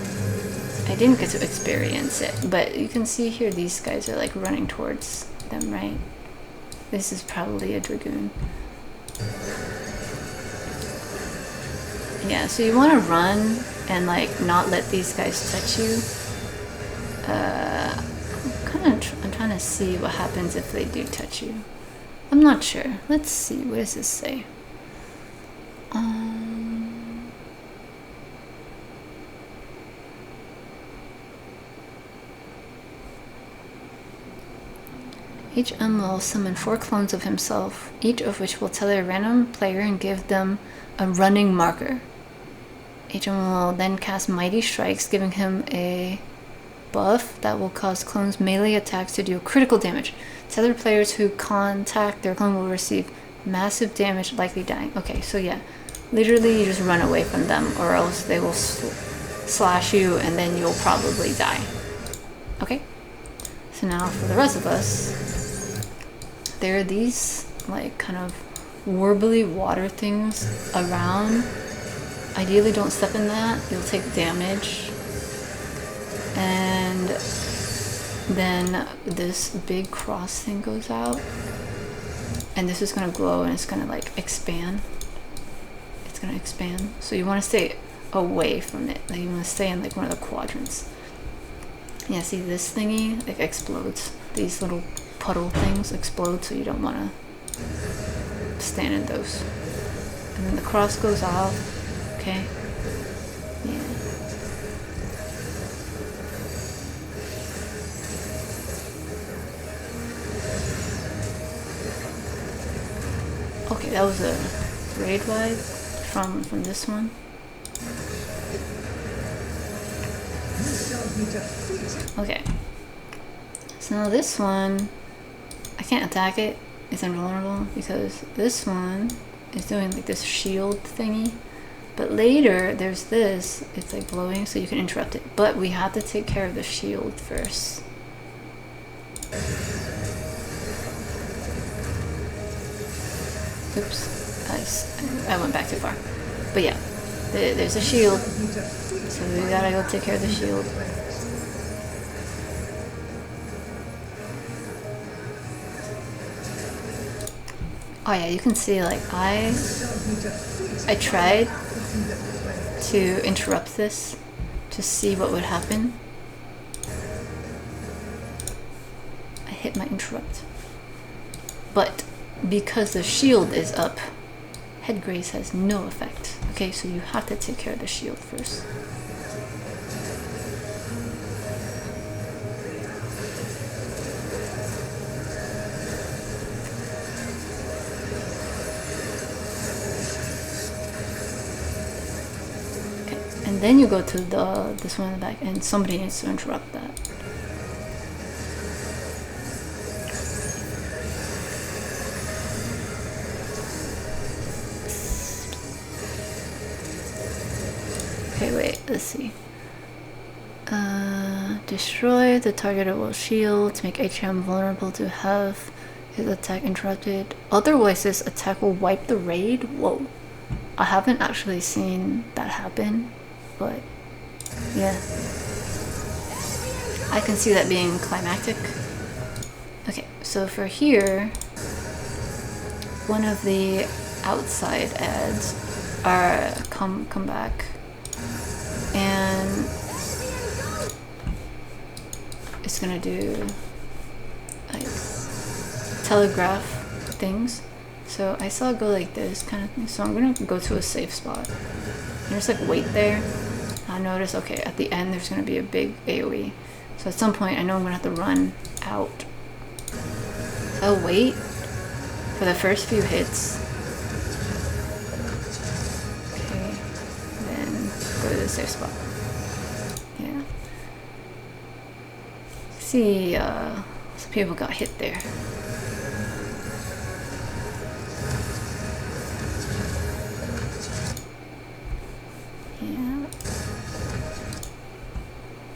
I didn't get to experience it. But you can see here, these guys are like running towards them, right? This is probably a dragoon. Yeah, so you want to run and like not let these guys touch you. I'm trying to see what happens if they do touch you. I'm not sure. Let's see. What does this say? Each will summon 4 clones of himself, each of which will tether a random player and give them a running marker. Each will then cast Mighty Strikes, giving him a buff that will cause clones' melee attacks to deal critical damage. Tethered players who contact their clone will receive massive damage, likely dying. Okay, so yeah, literally you just run away from them or else they will slash you and then you'll probably die. Okay, so now for the rest of us, there are these like kind of warbly water things around. Ideally don't step in that, you'll take damage. And then this big cross thing goes out. And this is gonna glow and it's gonna like expand. It's gonna expand. So you wanna stay away from it. Like you wanna stay in like one of the quadrants. Yeah, see this thingy like explodes. These little puddle things explode, so you don't wanna stand in those. And then the cross goes off. Okay. Yeah. Okay, that was a raid vibe from this one. Okay. So now this one, I can't attack it. It's invulnerable because this one is doing like this shield thingy. But later, there's this, it's like glowing, so you can interrupt it. But we have to take care of the shield first. Oops, I went back too far. But yeah, there's a shield, so we gotta go take care of the shield. Oh yeah, you can see like I tried to interrupt this to see what would happen. I hit my interrupt. But because the shield is up, head grace has no effect. Okay, so you have to take care of the shield first. And then you go to this one in the back, and somebody needs to interrupt that. Okay, wait, let's see. Destroy the targetable shield to make HM vulnerable to have his attack interrupted. Otherwise, this attack will wipe the raid. Whoa. I haven't actually seen that happen. But yeah, I can see that being climactic. Okay, so for here, one of the outside ads are come back, and it's gonna do like telegraph things. So I saw it go like this kind of thing. So I'm gonna go to a safe spot. And just like wait there. I notice, okay, at the end there's gonna be a big AoE. So at some point I know I'm gonna have to run out. So I'll wait for the first few hits. Okay, then go to the safe spot. Yeah. See, some people got hit there.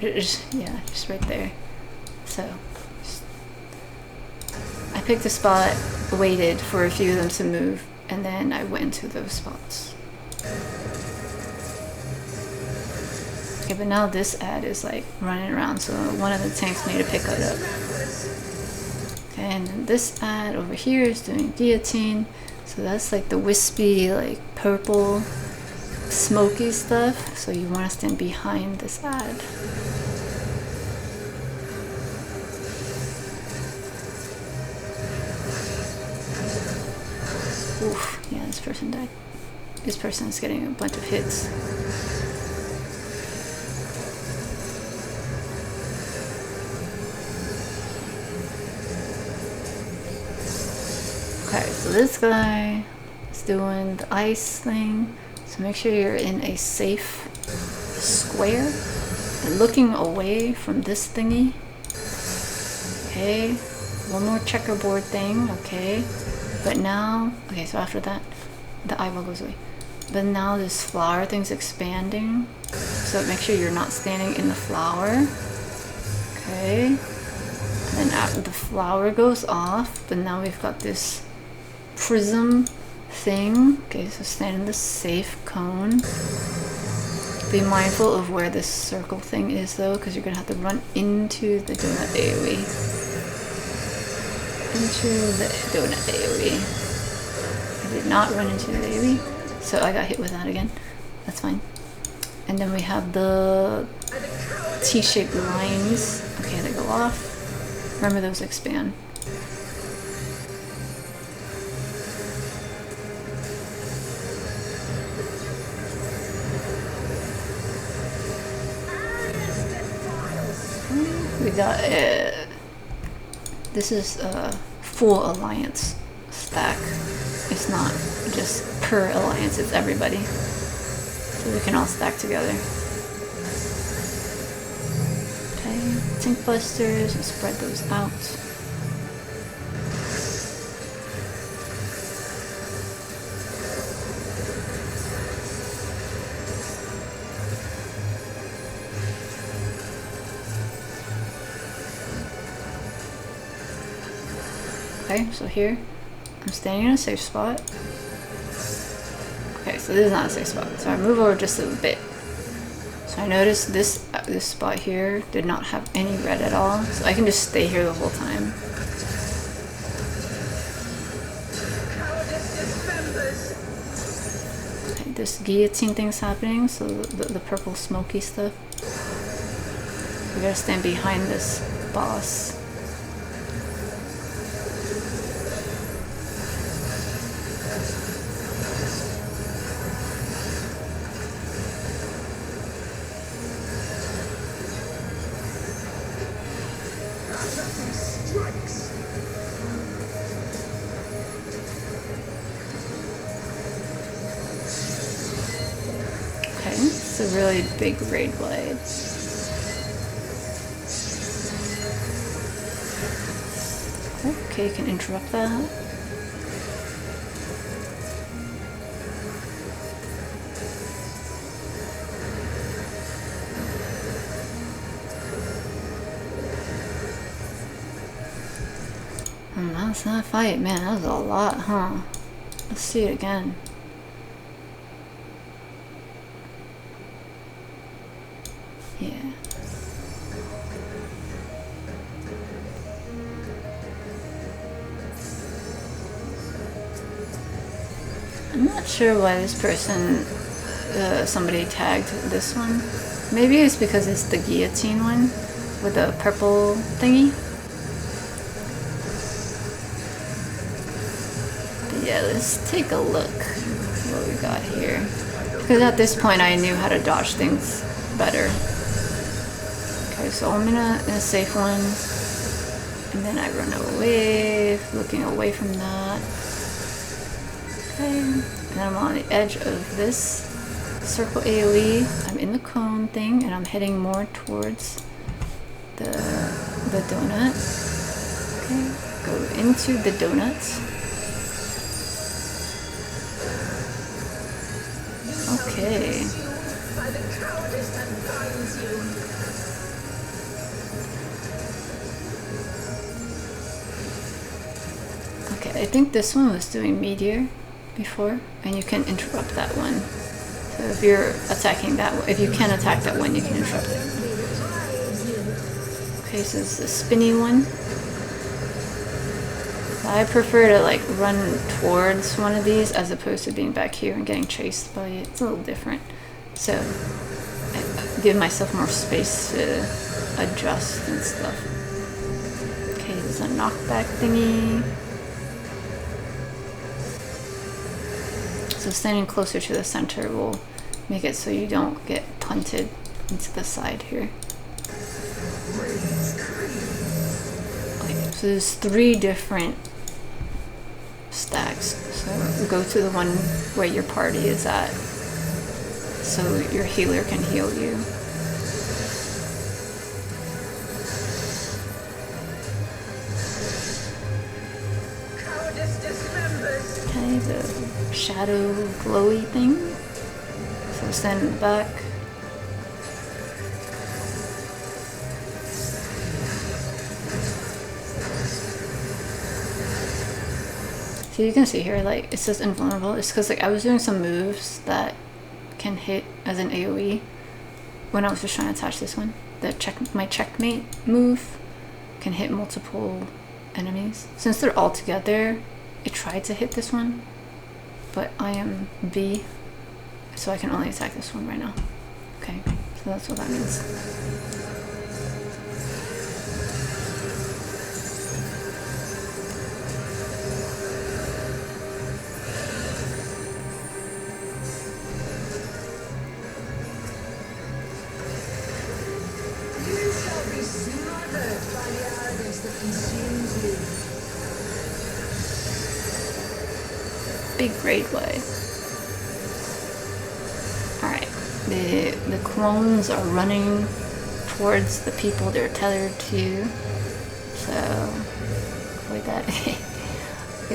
Just right there. So I picked a spot, waited for a few of them to move, and then I went to those spots. Okay, but now this ad is like running around, so one of the tanks need to pick it up. Okay, and then this ad over here is doing guillotine, so that's like the wispy, like purple, smoky stuff. So you want to stand behind this ad. Oof, yeah, this person died. This person is getting a bunch of hits. So this guy is doing the ice thing. So make sure you're in a safe square and looking away from this thingy. Okay, one more checkerboard thing. Okay, but now, okay, so after that, the eyeball goes away. But now this flower thing's expanding. So make sure you're not standing in the flower. Okay, and then after the flower goes off, but now we've got this prism thing. Okay, so stand in the safe cone. Be mindful of where this circle thing is though, because you're gonna have to run into the donut AoE. Into the donut AoE. I did not run into the AoE, so I got hit with that again. That's fine. And then we have the T-shaped lines. Okay, they go off. Remember those expand. We got this is a full alliance stack. It's not just per alliance, it's everybody. So we can all stack together. Okay, Tink Busters and spread those out. Okay, so here, I'm standing in a safe spot. Okay, so this is not a safe spot. So I move over just a bit. So I noticed this spot here did not have any red at all. So I can just stay here the whole time. Okay, this guillotine thing's happening, so the purple smoky stuff. We gotta stand behind this boss. Okay, it's a really big raid blade. Okay, you can interrupt that. And that's that fight, man. That was a lot, huh? Let's see it again. Yeah. I'm not sure why this person, somebody tagged this one. Maybe it's because it's the guillotine one with the purple thingy. But yeah, let's take a look at what we got here. Because at this point I knew how to dodge things better. Okay, so I'm in a safe one. And then I run away, looking away from that. Okay, and I'm on the edge of this circle AoE. I'm in the cone thing, and I'm heading more towards the donut. Okay, go into the donuts. Okay. Okay, I think this one was doing meteor before, and you can interrupt that one. So if you're attacking that one, if you can attack that one, you can interrupt it. Okay, so it's the spinny one. I prefer to like run towards one of these as opposed to being back here and getting chased by it. It's a little different. So I give myself more space to adjust and stuff. Okay, there's a knockback thingy. So standing closer to the center will make it so you don't get punted into the side here. Okay, so there's 3 different stacks. Or go to the one where your party is at, so your healer can heal you. Okay, the shadow glowy thing. So stand in the back. So you can see here, like, it says invulnerable. It's because, like, I was doing some moves that can hit as an AoE when I was just trying to attach this one. My checkmate move can hit multiple enemies. Since they're all together, it tried to hit this one, but I am B, so I can only attack this one right now. Okay, so that's what that means. You shall be smothered by the arrogance that consumes you. Big raid way. Alright, the clones are running towards the people they're tethered to, so avoid that. Okay,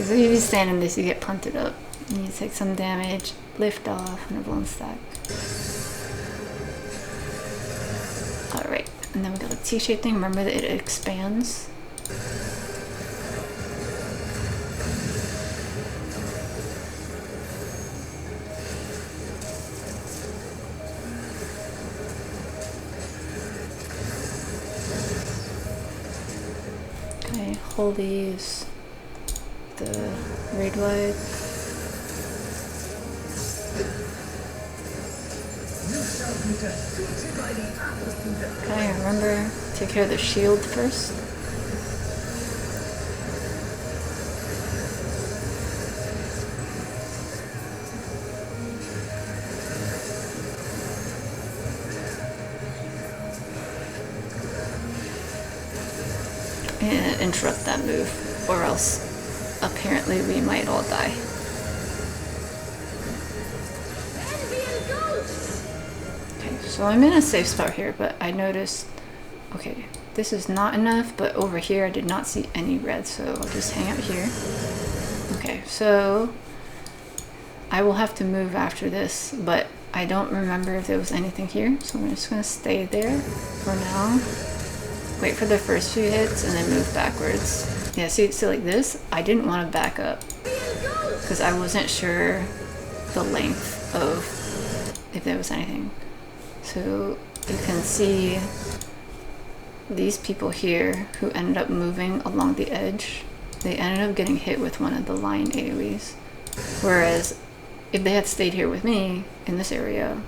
so if you stand in this, you get punted up, and you take some damage, lift off, and a blown stack. Alright, and then we got a T-shaped thing. Remember that it expands. Okay, hold these, the raid wide. Okay, remember, take care of the shield first. And interrupt that move, or else apparently we might all die. So I'm in a safe spot here, but I noticed, okay, this is not enough, but over here I did not see any red, so I'll just hang out here. Okay, so I will have to move after this, but I don't remember if there was anything here, so I'm just gonna stay there for now. Wait for the first few hits and then move backwards. Yeah, see like this, I didn't want to back up because I wasn't sure the length of if there was anything. So you can see these people here who ended up moving along the edge, they ended up getting hit with one of the line AoEs. Whereas if they had stayed here with me in this area,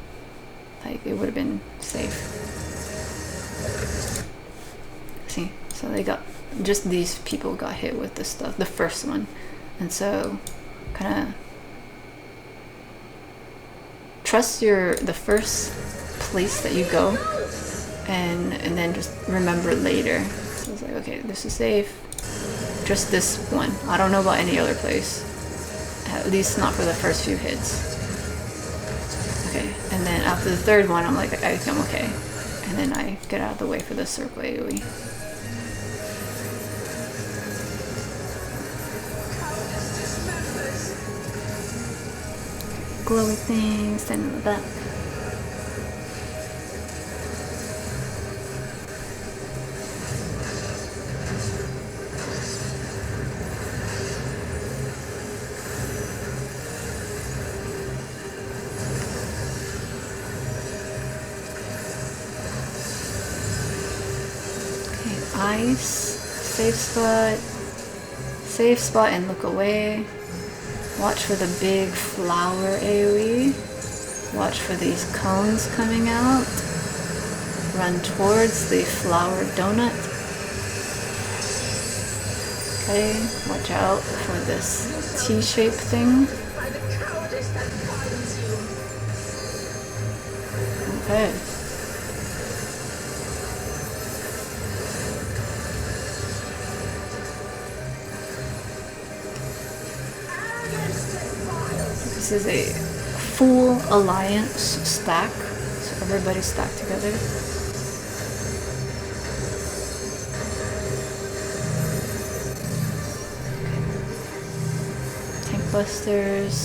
like, it would have been safe. See, so they got, just these people got hit with this stuff, the first one. And so kind of trust the first place that you go, and then just remember later. So it's like, okay, this is safe, just this one. I don't know about any other place, at least not for the first few hits. Okay, and then after the third one, I'm like, I think I'm okay, and then I get out of the way for the circle AoE. Glowy thing, stand in the back. Ice, safe spot and look away. Watch for the big flower AoE. Watch for these cones coming out. Run towards the flower donut. Okay, watch out for this T-shaped thing. Okay. This is a full alliance stack, so everybody's stacked together. Tank busters.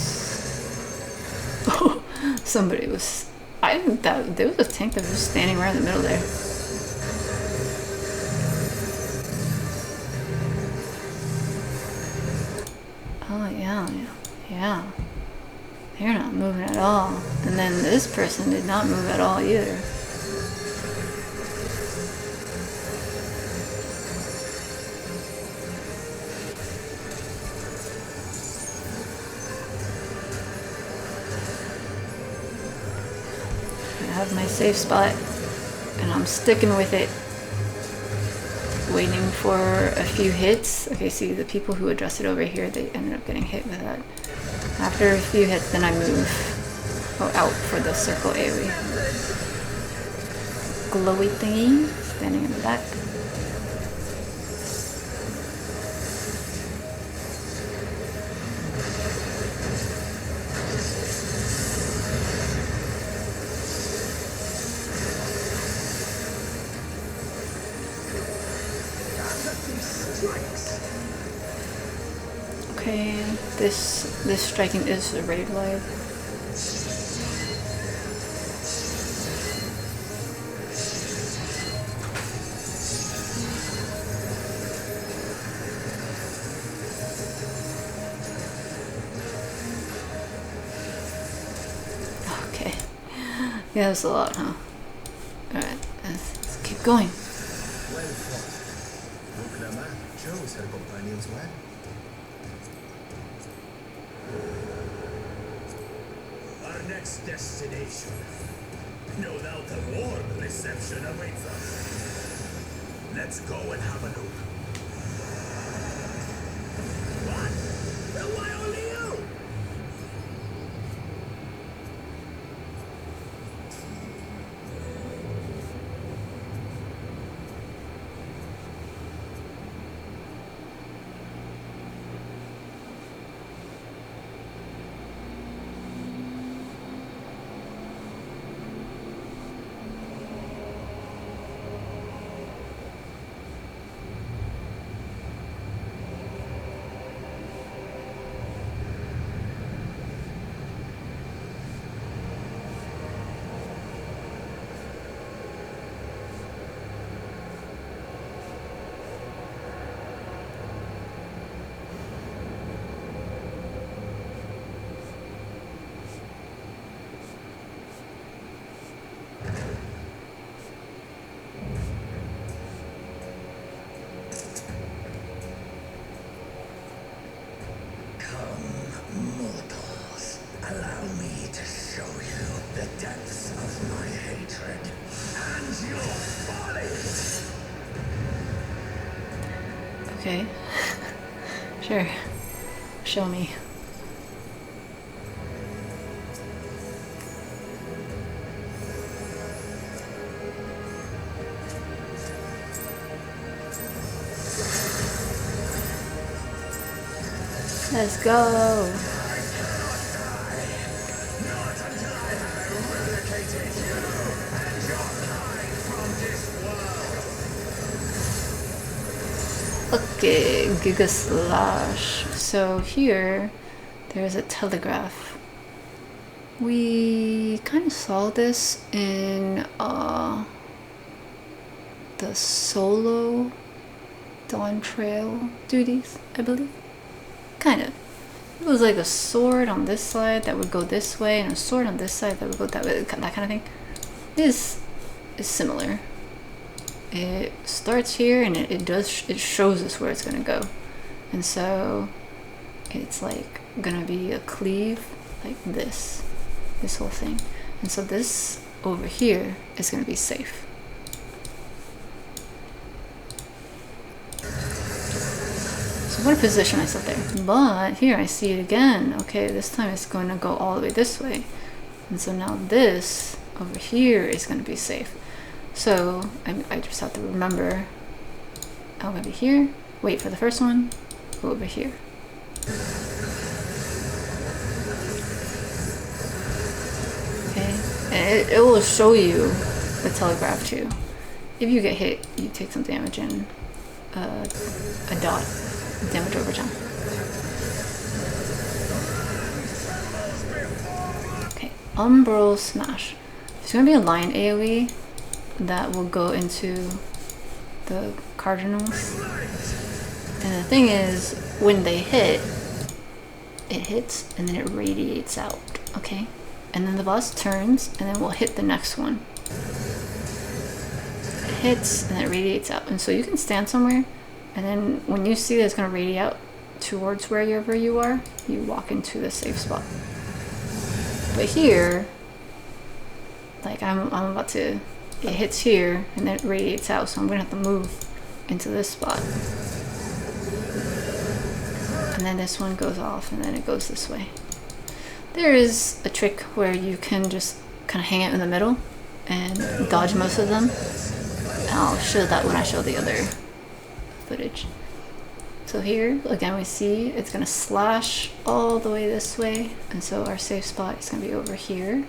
Oh, somebody was. I think that there was a tank that was standing right in the middle there. Oh yeah. They're not moving at all. And then this person did not move at all either. I have my safe spot, and I'm sticking with it. Waiting for a few hits. Okay, see the people who adjusted over here, they ended up getting hit with that. After a few hits, then I move out for the circle area. Glowy thingy standing in the back. Okay, this striking is a raid live. Okay, yeah, that's a lot, huh? Alright, let's keep going. Well fought. Vos clamat, chose her companions well. Our next destination. No doubt a warm reception awaits us. Let's go and have a look. What? Then why only you? Allow me to show you the depths of my hatred and your folly. Okay. Sure. Show me. Let's go. Okay, Giga Slash. So here, there's a telegraph. We kind of saw this in the solo Dawntrail duties, I believe. Kind of. It was like a sword on this side that would go this way, and a sword on this side that would go that way, that kind of thing. This is similar. It starts here and it shows us where it's gonna go, and so it's like gonna be a cleave like this whole thing, and so this over here is gonna be safe. So I'm gonna position myself there, but here I see it again. Okay, this time it's going to go all the way this way, and so now this over here is going to be safe. So I just have to remember, I'm going to be here, wait for the first one, go over here. And it will show you the telegraph too. If you get hit, you take some damage and a dot damage over time. Okay, Umbral Smash. There's gonna be a line AoE that will go into the cardinals. And the thing is, when they hit, it hits and then it radiates out, okay? And then the boss turns and then we'll hit the next one. It hits and it radiates out. And so you can stand somewhere and then when you see that it's gonna radiate out towards wherever you are, you walk into the safe spot. But here, like I'm about to, it hits here and then it radiates out, so I'm gonna have to move into this spot. And then this one goes off and then it goes this way. There is a trick where you can just kind of hang out in the middle and dodge most of them. I'll show that when I show the other footage. So here, again, we see it's gonna slash all the way this way, and so our safe spot is gonna be over here.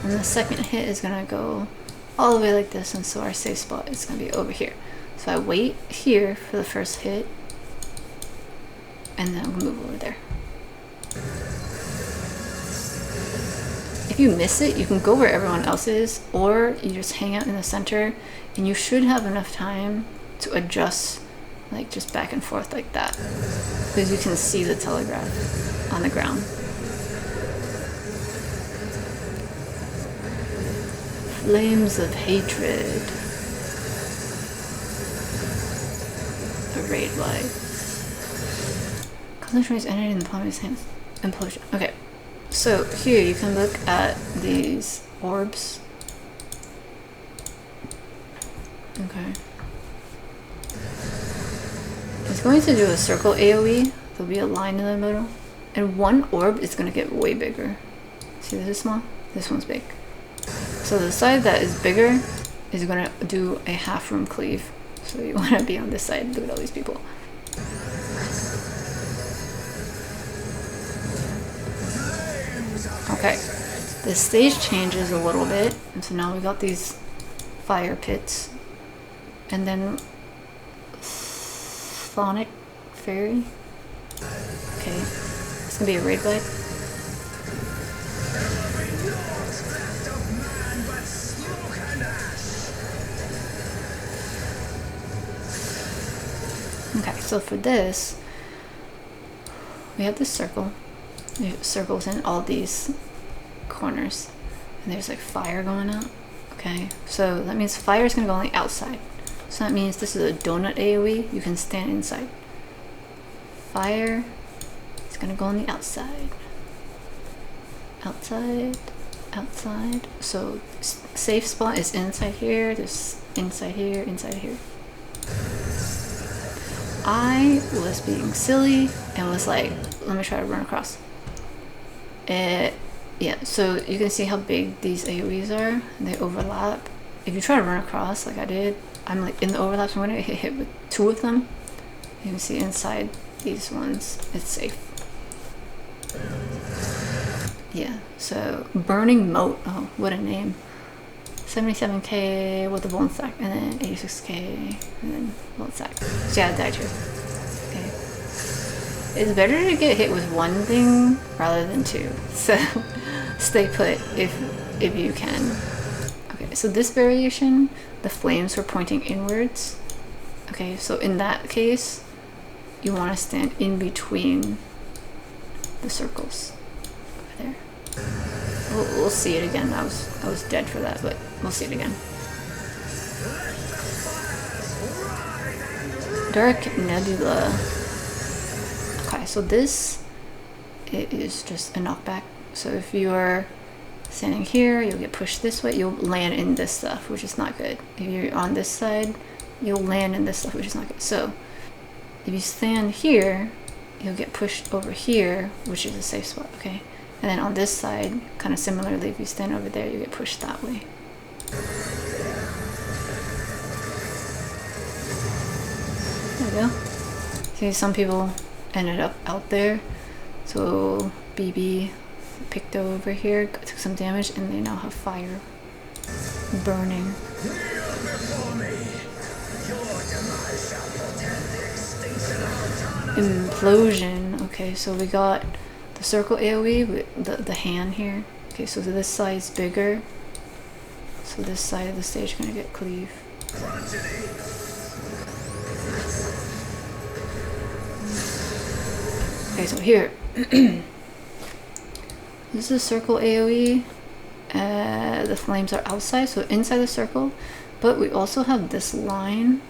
And the second hit is gonna go all the way like this, and so our safe spot is gonna be over here. So I wait here for the first hit, and then I'll move over there. If you miss it, you can go where everyone else is, or you just hang out in the center, and you should have enough time to adjust, like just back and forth like that, because you can see the telegraph on the ground. Flames of Hatred. A raid light. Concentrates energy in the palm of his hands. Implosion. Okay. So here you can look at these orbs. Okay. It's going to do a circle AoE. There'll be a line in the middle. And one orb is going to get way bigger. See, this is small. This one's big. So the side that is bigger is going to do a half room cleave. So you want to be on this side. Look at all these people. Okay, the stage changes a little bit, and so now we got these fire pits, and then Sonic Fairy. Okay, it's gonna be a raid blade. Okay, so for this, we have this circle. There's circles in all these corners, and there's like fire going out. Okay, so that means fire is gonna go on the outside. So that means this is a donut AoE. You can stand inside. Fire is gonna go on the outside. Outside, outside. So safe spot is inside here. There's inside here, inside here. I was being silly and was like, let me try to run across. Yeah, so you can see how big these AoEs are. They overlap. If you try to run across like I did, I'm like in the overlap, so I'm gonna get hit with two of them. You can see inside these ones, it's safe. Yeah, so Burning Moat. Oh, what a name. 77k with the bone stack, and then 86k, and then bone stack. So yeah, I died here. Okay. It's better to get hit with one thing rather than two. So stay put if you can. Okay, so this variation, the flames were pointing inwards. Okay, so in that case, you want to stand in between the circles over there. We'll see it again. I was dead for that, but we'll see it again. Dark Nebula. Okay, so this, it is just a knockback. So if you're standing here, you'll get pushed this way. You'll land in this stuff, which is not good. If you're on this side, you'll land in this stuff, which is not good. So if you stand here, you'll get pushed over here, which is a safe spot, okay? And then on this side, kind of similarly, if you stand over there, you get pushed that way. There we go. See, some people ended up out there. So BB Picto over here took some damage, and they now have fire burning. Implosion. Okay, so we got the circle AoE with the hand here. Okay, so this side's bigger. So this side of the stage is gonna get cleave. Okay, so here. This is circle AoE. The flames are outside, so inside the circle. But we also have this line.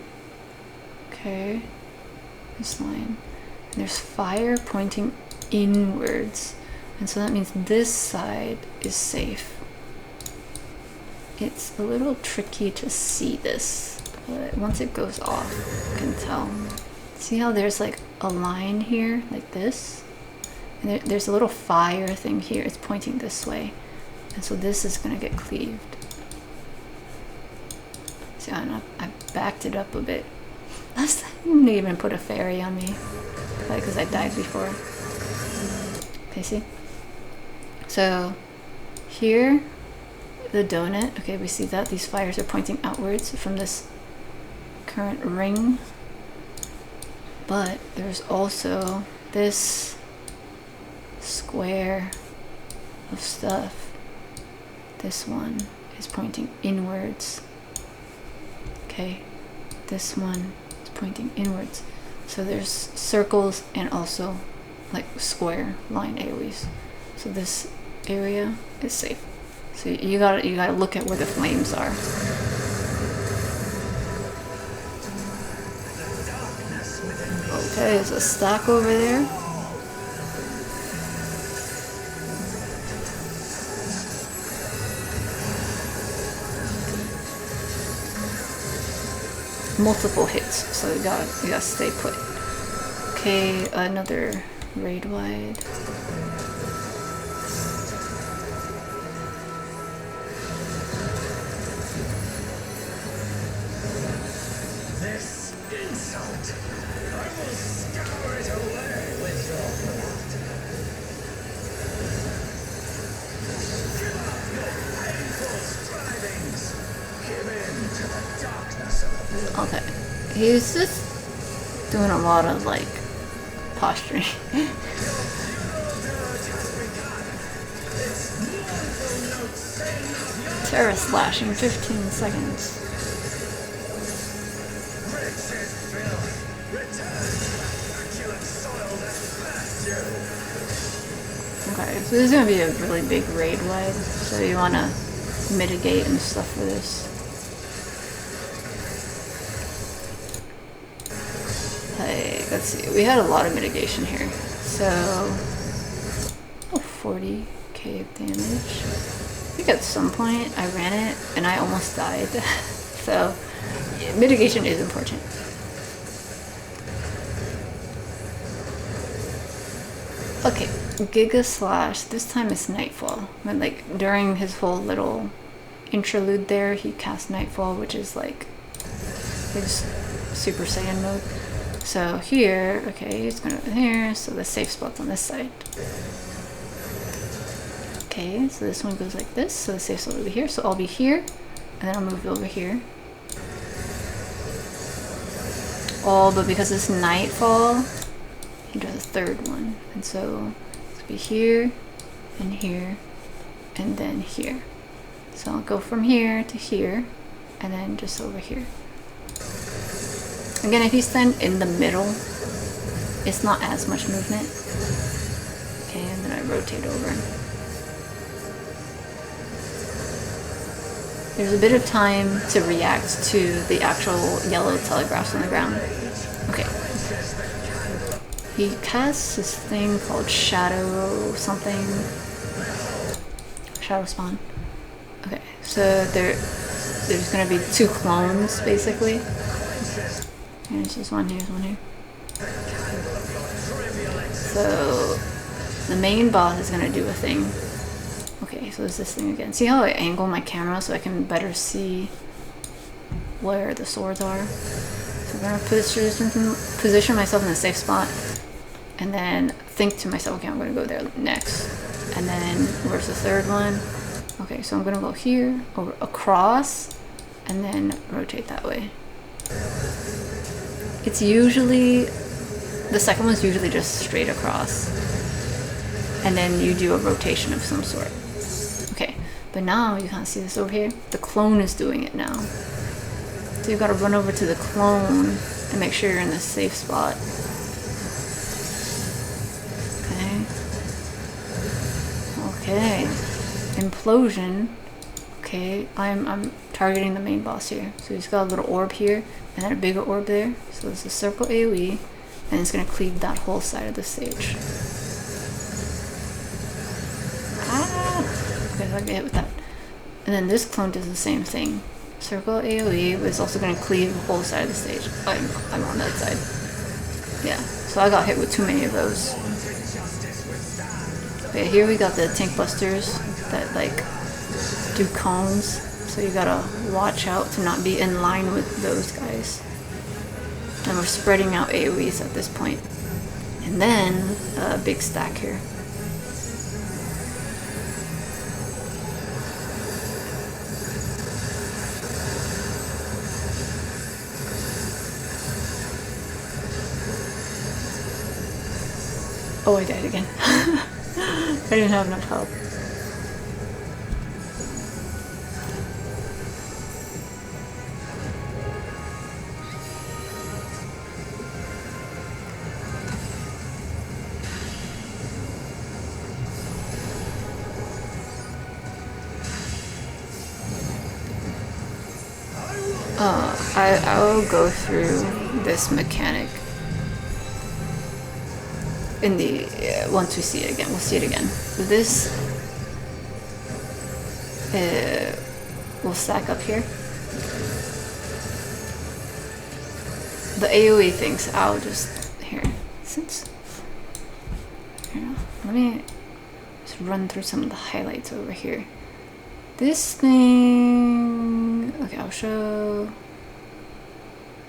Okay. This line. And there's fire pointing inwards. And so that means this side is safe. It's a little tricky to see this, but once it goes off, you can tell. See how there's like a line here, like this? And there's a little fire thing here. It's pointing this way. And so this is gonna get cleaved. See, I backed it up a bit. Last time you didn't even put a fairy on me. Probably because I died before. Okay, see? So, here, the donut. Okay, we see that. These fires are pointing outwards from this current ring. But there's also this square of stuff. This one is pointing inwards. Okay, this one is pointing inwards. So there's circles and also like square line AoEs. So this area is safe. So you gotta look at where the flames are. Okay, there's a stack over there. Multiple hits, so you gotta stay put. Okay, another raid wide. This insult, I will scour it away with your blood. Give up your painful strivings. Give in to the darkness of the blood. Okay, he's just doing a lot of like posturing. Terra slashing, 15 seconds. Okay, so this is gonna be a really big raid wide, so you wanna mitigate and stuff for this. Like, let's see, we had a lot of mitigation here. So, 40k of damage. I think at some point I ran it and I almost died. So, yeah, mitigation is important. Okay, Giga Slash, this time it's Nightfall. But like, during his whole little interlude there, he cast Nightfall, which is like his Super Saiyan mode. So here, okay, it's going over here, so the safe spot's on this side. Okay, so this one goes like this, so the safe spot will be here, so I'll be here, and then I'll move over here. Oh, but because it's Nightfall, he does a third one, and so it'll be here, and here, and then here. So I'll go from here to here, and then just over here. Again, if you stand in the middle, it's not as much movement. Okay, and then I rotate over. There's a bit of time to react to the actual yellow telegraphs on the ground. Okay. He casts this thing called Shadow something. Shadow Spawn. Okay, so there's gonna be two clones, basically. Here's this one, here's one here. So the main boss is gonna do a thing. Okay, so there's this thing again. See how I angle my camera so I can better see where the swords are? So I'm gonna position myself in a safe spot and then think to myself, okay, I'm gonna go there next. And then where's the third one? Okay, so I'm gonna go here, over across, and then rotate that way. It's usually, the second one's usually just straight across. And then you do a rotation of some sort. Okay, but now you can't see this over here. The clone is doing it now. So you've got to run over to the clone and make sure you're in the safe spot. Okay. Implosion. Okay, I'm targeting the main boss here. So he's got a little orb here and then a bigger orb there. So it's a circle AoE and it's gonna cleave that whole side of the stage. Okay, so I get hit with that. And then this clone does the same thing. Circle AoE, but it's also going to cleave the whole side of the stage. I'm on that side. Yeah, so I got hit with too many of those. Okay, here we got the tank busters that like do cones. So you gotta watch out to not be in line with those guys. And we're spreading out AoEs at this point. And then a big stack here. Oh, I died again. I didn't have enough help. I will go through this mechanic in the once we see it again. We'll see it again. So this will stack up here. The AoE things I'll just here let me just run through some of the highlights over here. This thing, okay, I'll show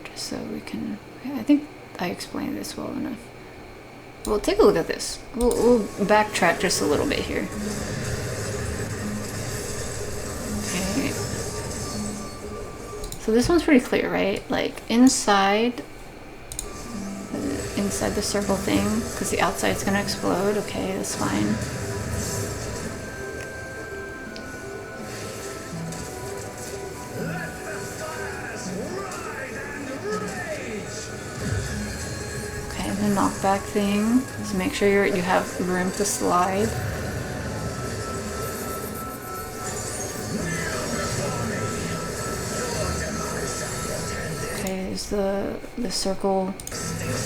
just so we can. Okay, I think I explained this well enough. Well, take a look at this. We'll backtrack just a little bit here. Okay. So this one's pretty clear, right? Like inside the circle thing, because the outside's gonna explode. Okay, that's fine. The knockback thing, so make sure you have room to slide. Okay, there's the circle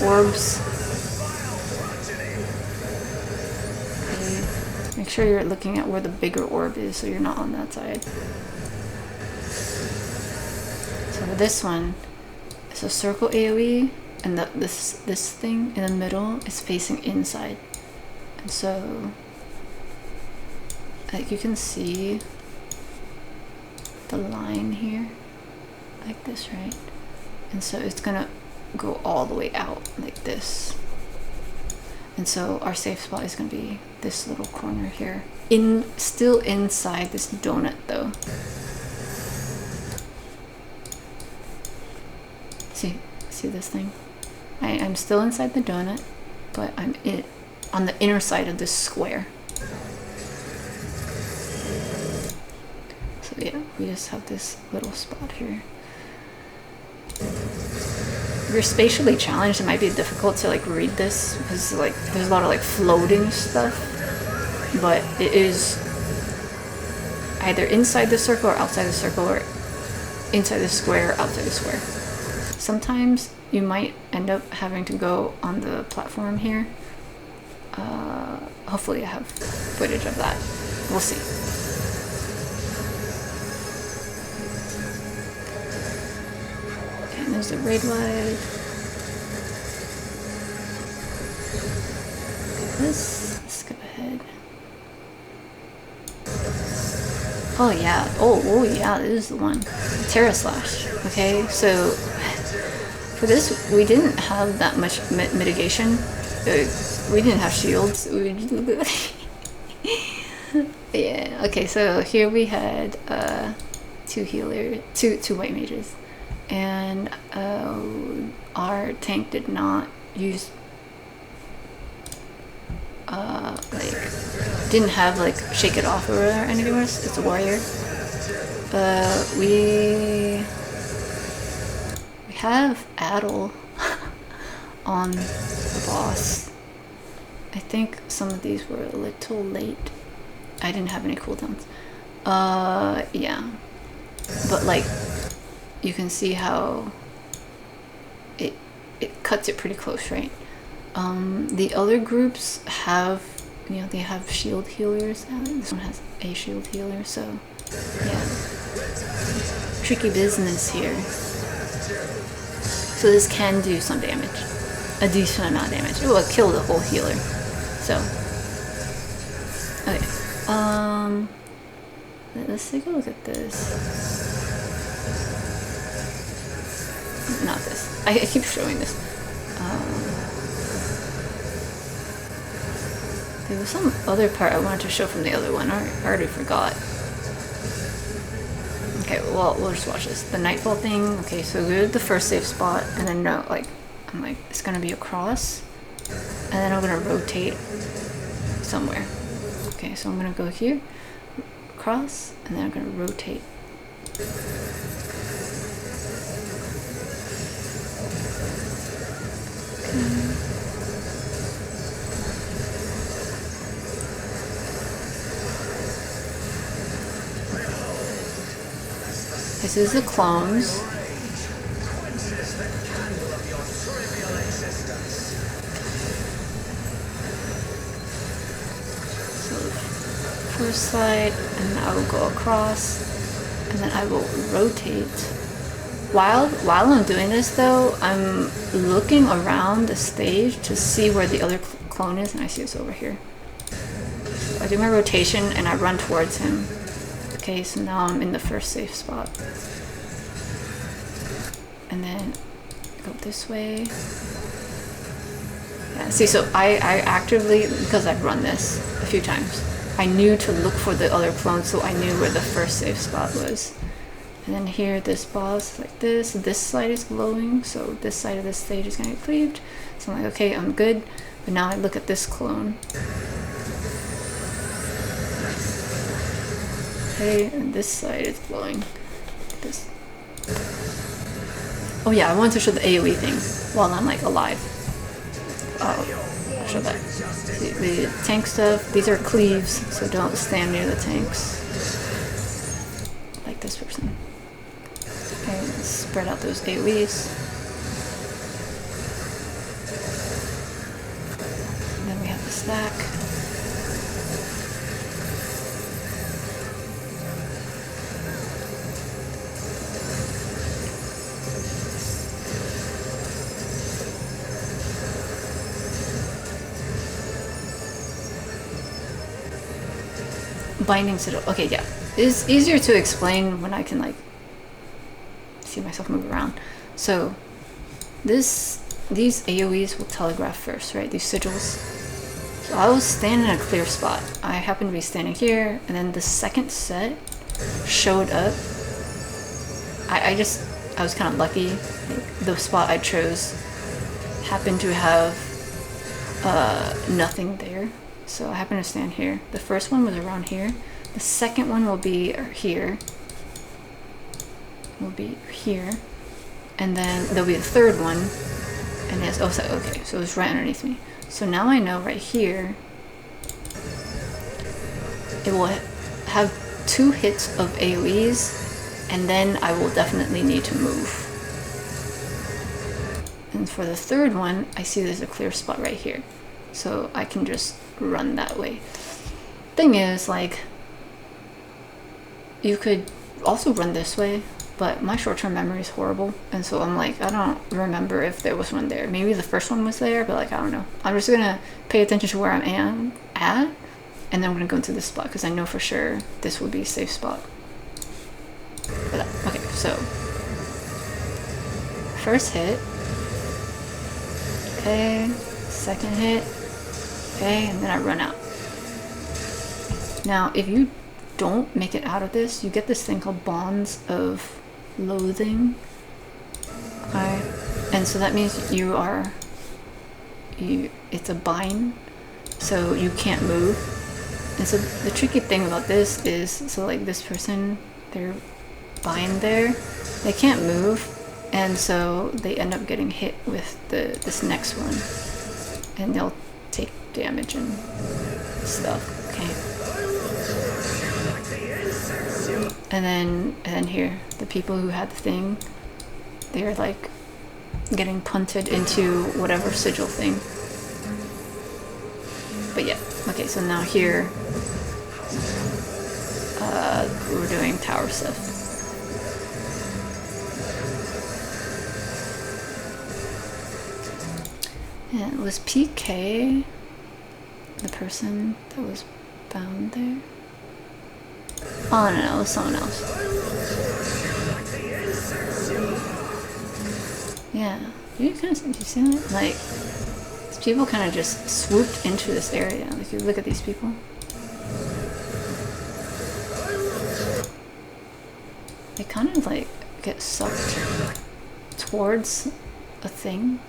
orbs. Okay, make sure you're looking at where the bigger orb is so you're not on that side. So with this one, it's a circle AoE. And this thing in the middle is facing inside, and so like you can see the line here, like this, right? And so it's gonna go all the way out like this. And so our safe spot is gonna be this little corner here, still inside this donut though. See this thing? I'm still inside the donut, but I'm on the inner side of this square. So yeah, we just have this little spot here. If you're spatially challenged, it might be difficult to like read this because like there's a lot of like floating stuff, but it is either inside the circle or outside the circle, or inside the square or outside the square. Sometimes you might end up having to go on the platform here. Hopefully I have footage of that. We'll see. Okay, and there's the raid wide. Let's go ahead. Oh yeah, oh yeah, this is the one. Terra Slash. Okay, so for this, we didn't have that much mitigation. We didn't have shields. Yeah, okay, so here we had two white mages, and our tank did not use like didn't have like shake it off or anything else. It's a warrior. We have Adel on the boss. I think some of these were a little late. I didn't have any cooldowns. Yeah. But like, you can see how it cuts it pretty close, right? The other groups have, you know, they have shield healers. This one has a shield healer, so yeah. Tricky business here. So this can do some damage. A decent amount of damage. It will kill the whole healer. So, okay. Let's take a look at this. Not this. I keep showing this. There was some other part I wanted to show from the other one. I already forgot. Okay, well, we'll just watch this. The Nightfall thing. Okay, so we did the first safe spot, and then no, like, I'm like, it's gonna be across, and then I'm gonna rotate somewhere. Okay, so I'm gonna go here, across, and then I'm gonna rotate. Okay. This is the clones. So first side, and then I will go across, and then I will rotate. While I'm doing this though, I'm looking around the stage to see where the other clone is, and I see it's over here. So I do my rotation and I run towards him. Okay, so now I'm in the first safe spot. And then go this way. Yeah, see, so I actively, because I've run this a few times, I knew to look for the other clone, so I knew where the first safe spot was. And then here, this boss, like this side is glowing, so this side of the stage is gonna get cleaved. So I'm like, okay, I'm good. But now I look at this clone. Okay, and this side is glowing. This. Oh yeah, I wanted to show the AoE thing while I'm like alive. I'll show that. The tank stuff, these are cleaves, so don't stand near the tanks. Like this person. Okay, let's spread out those AoEs. And then we have the stack. Binding Citadel. Okay, yeah. It's easier to explain when I can like see myself move around. So these AoEs will telegraph first, right? These sigils. So I was standing in a clear spot. I happened to be standing here, and then the second set showed up. I was kind of lucky. Like, the spot I chose happened to have nothing there. So I happen to stand here. The first one was around here. The second one will be here. And then there'll be a third one. And it's also, okay, so it's right underneath me. So now I know right here, it will have 2 hits of AoEs, and then I will definitely need to move. And for the third one, I see there's a clear spot right here. So I can just run that way. Thing is, like, you could also run this way, but my short-term memory is horrible, and so I'm like, I don't remember if there was one there. Maybe the first one was there, but like, I don't know. I'm just gonna pay attention to where I am at, and then I'm gonna go into this spot because I know for sure this will be a safe spot. But, okay, so first hit, okay, second hit, okay, and then I run out. Now, if you don't make it out of this, you get this thing called bonds of loathing. Okay, and so that means it's a bind, so you can't move. And so the tricky thing about this is, so like this person, they're bind there, they can't move, and so they end up getting hit with this next one, and they'll take damage and stuff. Okay. And then here, the people who had the thing, they're like getting punted into whatever sigil thing. But yeah, okay, so now here, we're doing tower stuff. And was PK the person that was bound there? Oh no, it was someone else. Yeah, you see that? Like, these people kind of just swooped into this area. Like, you look at these people. They kind of like get sucked towards a thing,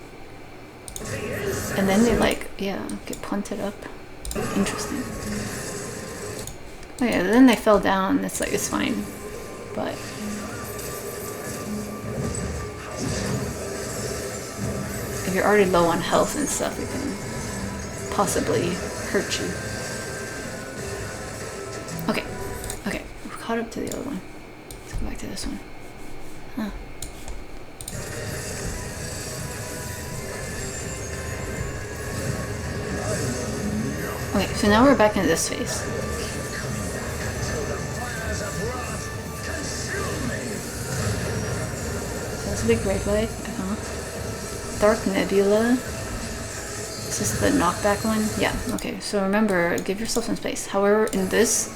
and then they like, yeah, get punted up. Interesting. Oh yeah, then they fell down. It's like, it's fine, but if you're already low on health and stuff, it can possibly hurt you. Okay, we're caught up to the other one. Let's go back to this one. Huh. Okay, so now we're back into this phase. So that's a big great light. Dark Nebula. Is this the knockback one? Yeah, okay. So remember, give yourself some space. However, in this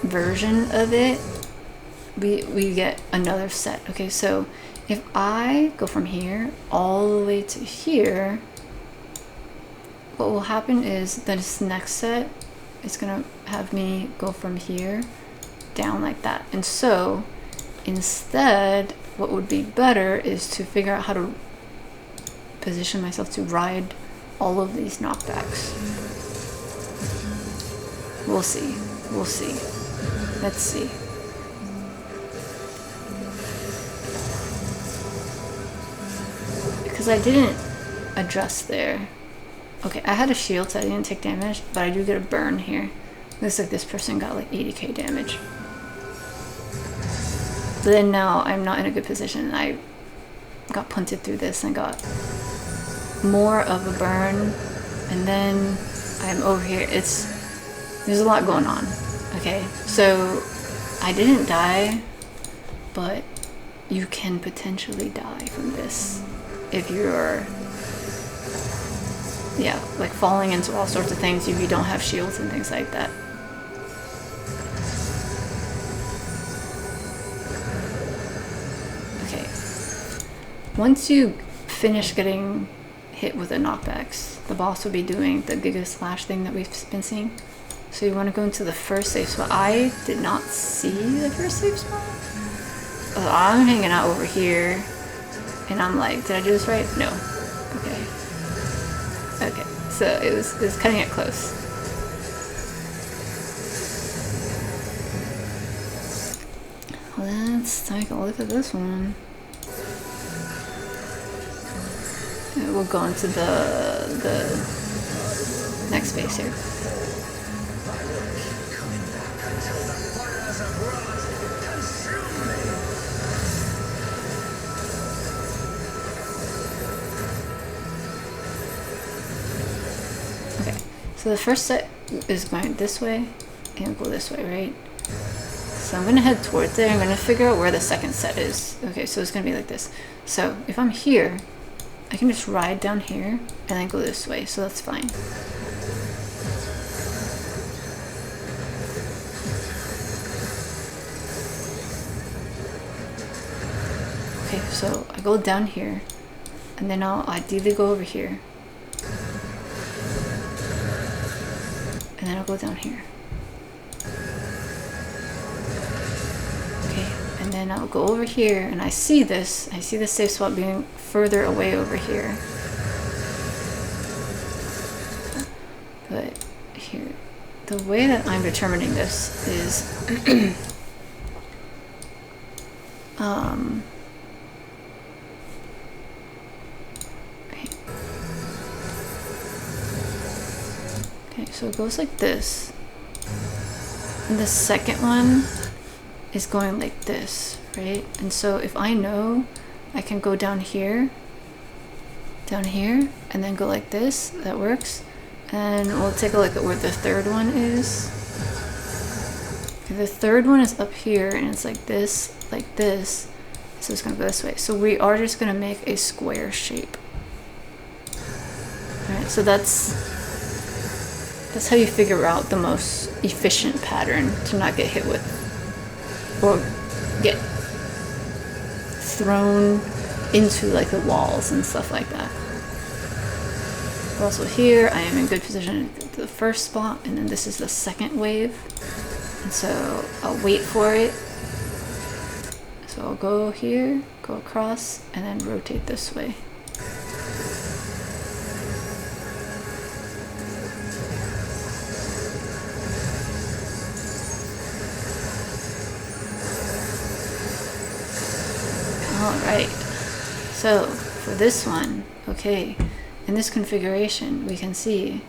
version of it, we get another set. Okay, so if I go from here all the way to here, what will happen is this next set is gonna have me go from here down like that. And so instead, what would be better is to figure out how to position myself to ride all of these knockbacks. We'll see. We'll see. Let's see. Because I didn't adjust there. Okay, I had a shield so I didn't take damage, but I do get a burn here. Looks like this person got like 80k damage. But then now I'm not in a good position. I got punted through this and got more of a burn, and then I'm over here. There's a lot going on. Okay, so I didn't die, but you can potentially die from this if you're, yeah, like falling into all sorts of things if you don't have shields and things like that. Okay, once you finish getting hit with the knockbacks, the boss will be doing the Giga Slash thing that we've been seeing. So you want to go into the first safe spot. I did not see the first safe spot. I'm hanging out over here, and I'm like, did I do this right? No. Okay, so it was cutting it close. Let's take a look at this one. We'll go into the next phase here. Okay, so the first set is going this way and go this way, right? So I'm gonna head towards there. I'm gonna figure out where the second set is. Okay, so it's gonna be like this. So if I'm here, I can just ride down here and then go this way, so that's fine. Okay, so I go down here, and then I'll ideally go over here. And then I'll go down here. And then I'll go over here, and I see the safe spot being further away over here. But here, the way that I'm determining this is okay, so it goes like this. And the second one is going like this, right? And so if I know I can go down here, and then go like this, that works. And we'll take a look at where the third one is. Okay, the third one is up here, and it's like this, so it's gonna go this way. So we are just gonna make a square shape. Alright, so that's how you figure out the most efficient pattern to not get hit with, or get thrown into like the walls and stuff like that. But also here, I am in good position at the first spot, and then this is the second wave. And so I'll wait for it. So I'll go here, go across, and then rotate this way. Alright, so for this one, okay, in this configuration we can see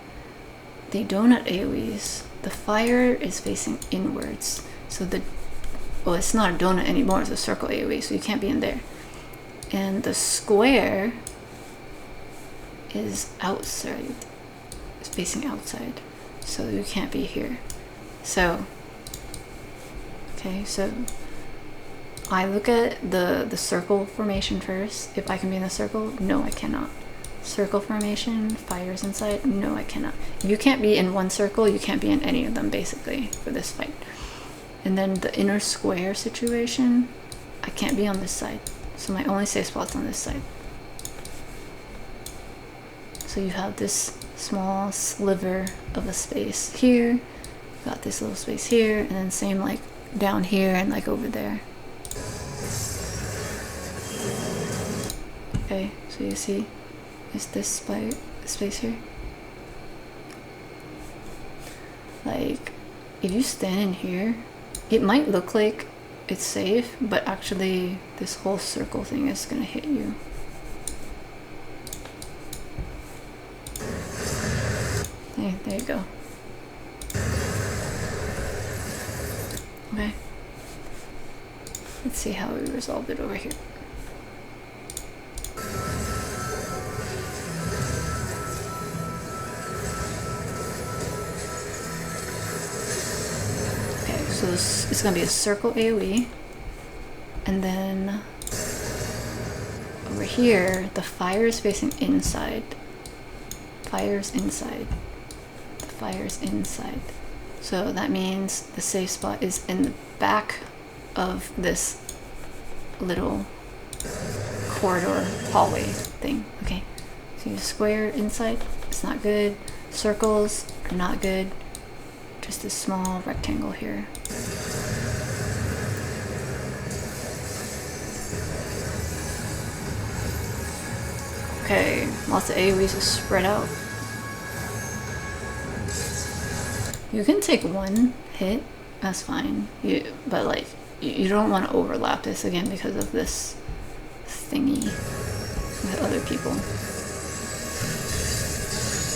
the donut AoEs, the fire is facing inwards, so well, it's not a donut anymore, it's a circle AoE, so you can't be in there. And the square is outside, it's facing outside, so you can't be here. So, okay, so I look at the circle formation first. If I can be in the circle, no I cannot. Circle formation, fires inside, no I cannot. If you can't be in one circle, you can't be in any of them basically for this fight. And then the inner square situation, I can't be on this side. So my only safe spot's on this side. So you have this small sliver of a space here, got this little space here, and then same like down here and like over there. Okay, so you see, is this space here? Like, if you stand in here, it might look like it's safe, but actually this whole circle thing is gonna hit you. There you go. Okay. Let's see how we resolved it over here. Okay, so it's going to be a circle AoE. And then over here, the fire is facing inside. Fire's inside. The fire's inside. So that means the safe spot is in the back of this little corridor hallway thing. Okay, so you square inside, it's not good. Circles are not good. Just a small rectangle here. Okay, lots of AoEs are spread out. You can take one hit, that's fine. But like, you don't want to overlap this again because of this thingy with other people.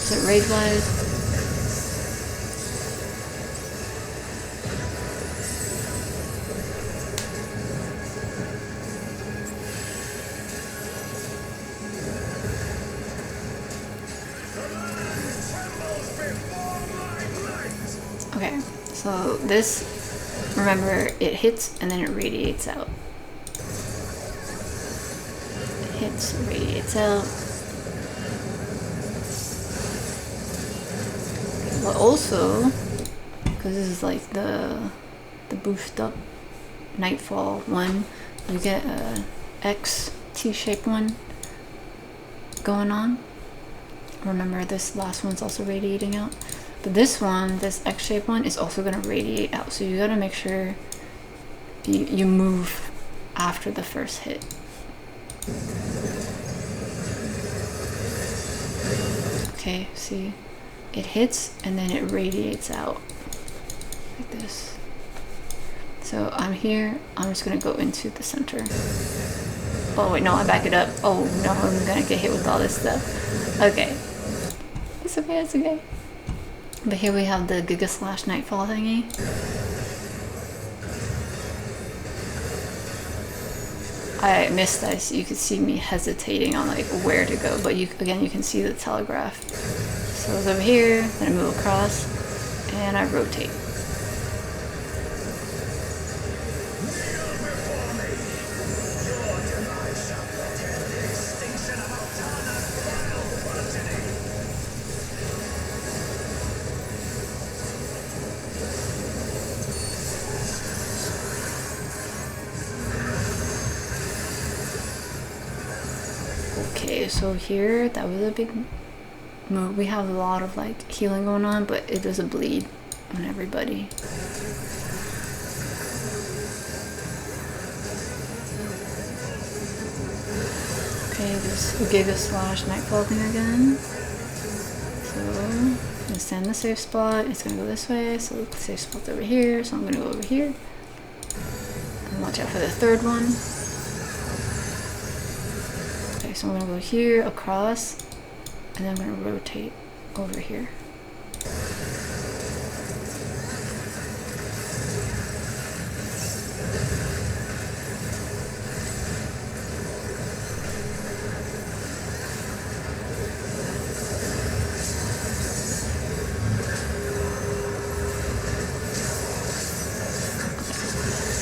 So raid wise, okay, so this, remember, it hits and then it radiates out. It hits, radiates out. Okay, but also, because this is like the boost up Nightfall one, you get a X T-shaped one going on. Remember, this last one's also radiating out. But this one, this X-shaped one, is also going to radiate out. So you got to make sure you move after the first hit. Okay, see? It hits and then it radiates out like this. So I'm here, I'm just gonna go into the center. Oh wait, no, I back it up. Oh no, I'm gonna get hit with all this stuff. Okay. It's okay, it's okay. But here we have the Giga Slash Nightfall thingy. I missed this. You could see me hesitating on like where to go, but you again you can see the telegraph. So I was over here, then I move across, and I rotate. Okay, so here, that was a big move. We have a lot of like healing going on, but it doesn't bleed on everybody. Okay, this Giga Slash Nightfall thing again. So, I'm gonna stand in the safe spot. It's gonna go this way, so the safe spot's over here, so I'm gonna go over here. And watch out for the third one. So I'm gonna go here, across, and then I'm gonna rotate over here.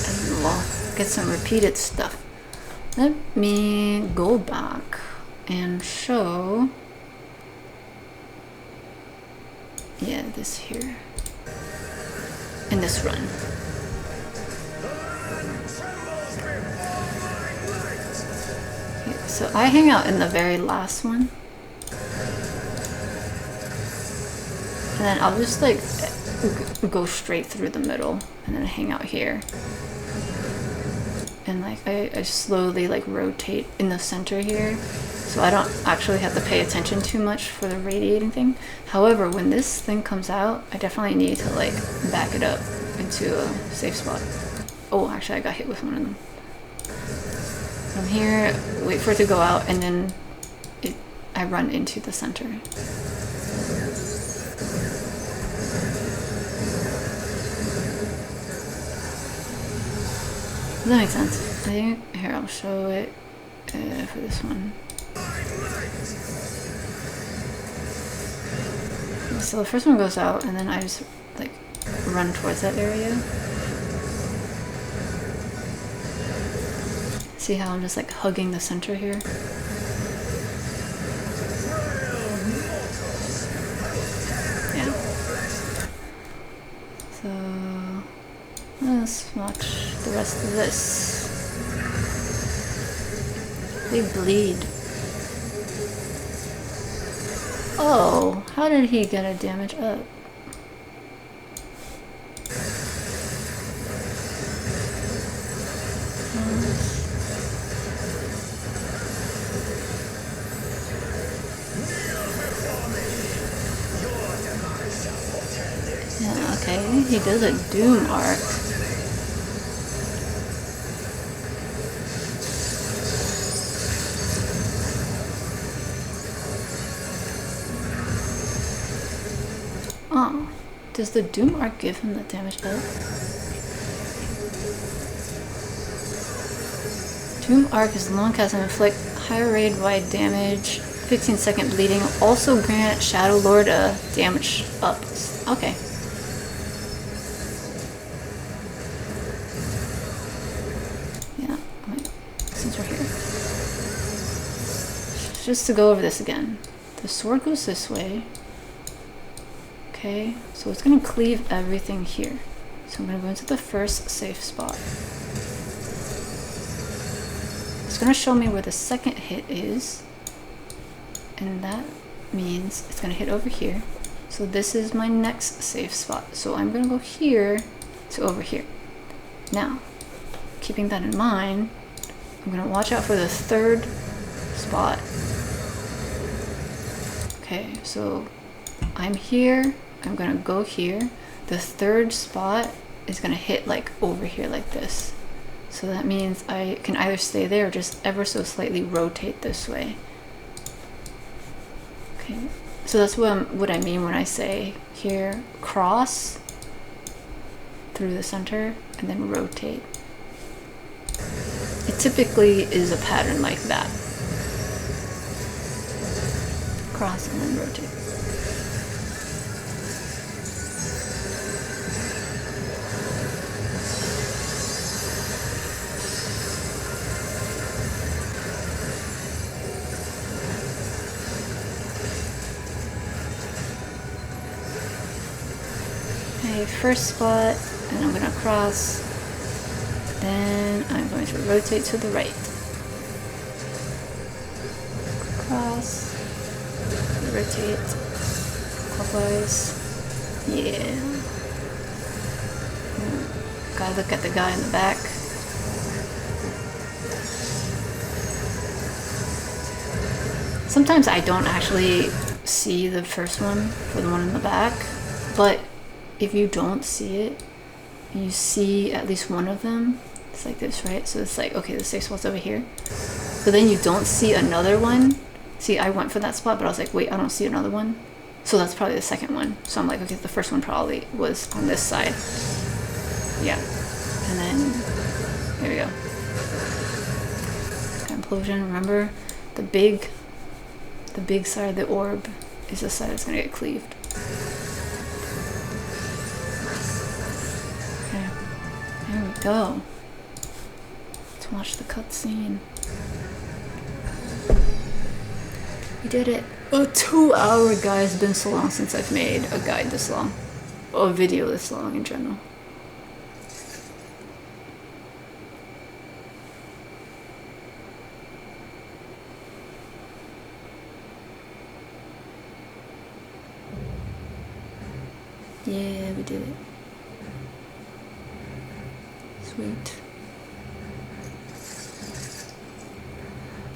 And we'll get some repeated stuff. Let me go back and show, yeah, this here, in this run. Okay, so I hang out in the very last one. And then I'll just like go straight through the middle and then hang out here. And like I slowly like rotate in the center here, so I don't actually have to pay attention too much for the radiating thing. However, when this thing comes out, I definitely need to like back it up into a safe spot. Oh, actually I got hit with one of them. I'm here, wait for it to go out, and then I run into the center. Does that make sense? I think, here, I'll show it for this one. So the first one goes out, and then I just like run towards that area. See how I'm just like hugging the center here? Yeah. So let's watch the rest of this. They bleed. Oh, how did he get a damage up? Yeah, okay, he does a doom arc. Oh, does the doom arc give him the damage up? Doom arc is long cast and inflict higher raid wide damage, 15-second bleeding, also grant Shadow Lord a damage up. Okay. Yeah, wait, since we're here. Just to go over this again. The sword goes this way. Okay, so it's going to cleave everything here. So I'm going to go into the first safe spot. It's going to show me where the second hit is. And that means it's going to hit over here. So this is my next safe spot. So I'm going to go here to over here. Now, keeping that in mind, I'm gonna watch out for the third spot. Okay, so I'm here, I'm gonna go here. The third spot is gonna hit like over here like this. So that means I can either stay there or just ever so slightly rotate this way. Okay, so that's what I mean when I say here, cross through the center and then rotate. It typically is a pattern like that. Cross and then rotate. Okay, first spot, and I'm gonna cross. Then I'm going to rotate to the right. Cross, rotate, clockwise. Yeah. Gotta look at the guy in the back. Sometimes I don't actually see the first one for the one in the back, but if you don't see it, you see at least one of them. It's like this, right? So it's like, okay, the safe spot's over here. But then you don't see another one. See, I went for that spot, but I was like, wait, I don't see another one. So that's probably the second one. So I'm like, okay, the first one probably was on this side. Yeah. And then, there we go. Implosion, remember? The big side of the orb is the side that's gonna get cleaved. Okay. There we go. Let's watch the cutscene. We did it. A 2-hour guide. It's been so long since I've made a guide this long. Or a video this long in general. Yeah, we did it. Sweet.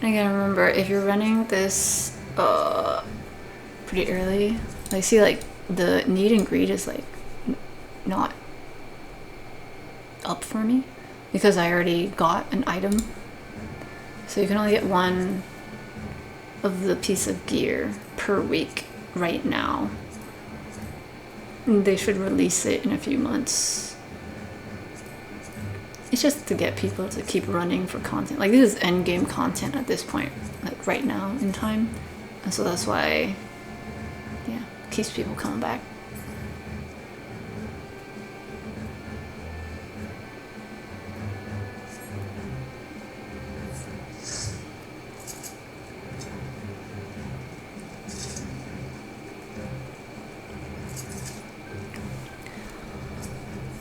And again, remember, if you're running this pretty early, like see like the need and greed is like not up for me because I already got an item. So you can only get one of the piece of gear per week right now. They should release it in a few months. It's just to get people to keep running for content. Like this is endgame content at this point, like right now in time. And so that's why, yeah, keeps people coming back.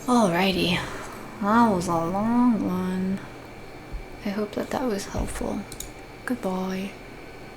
Alrighty, that was a long one. I hope that was helpful. Goodbye.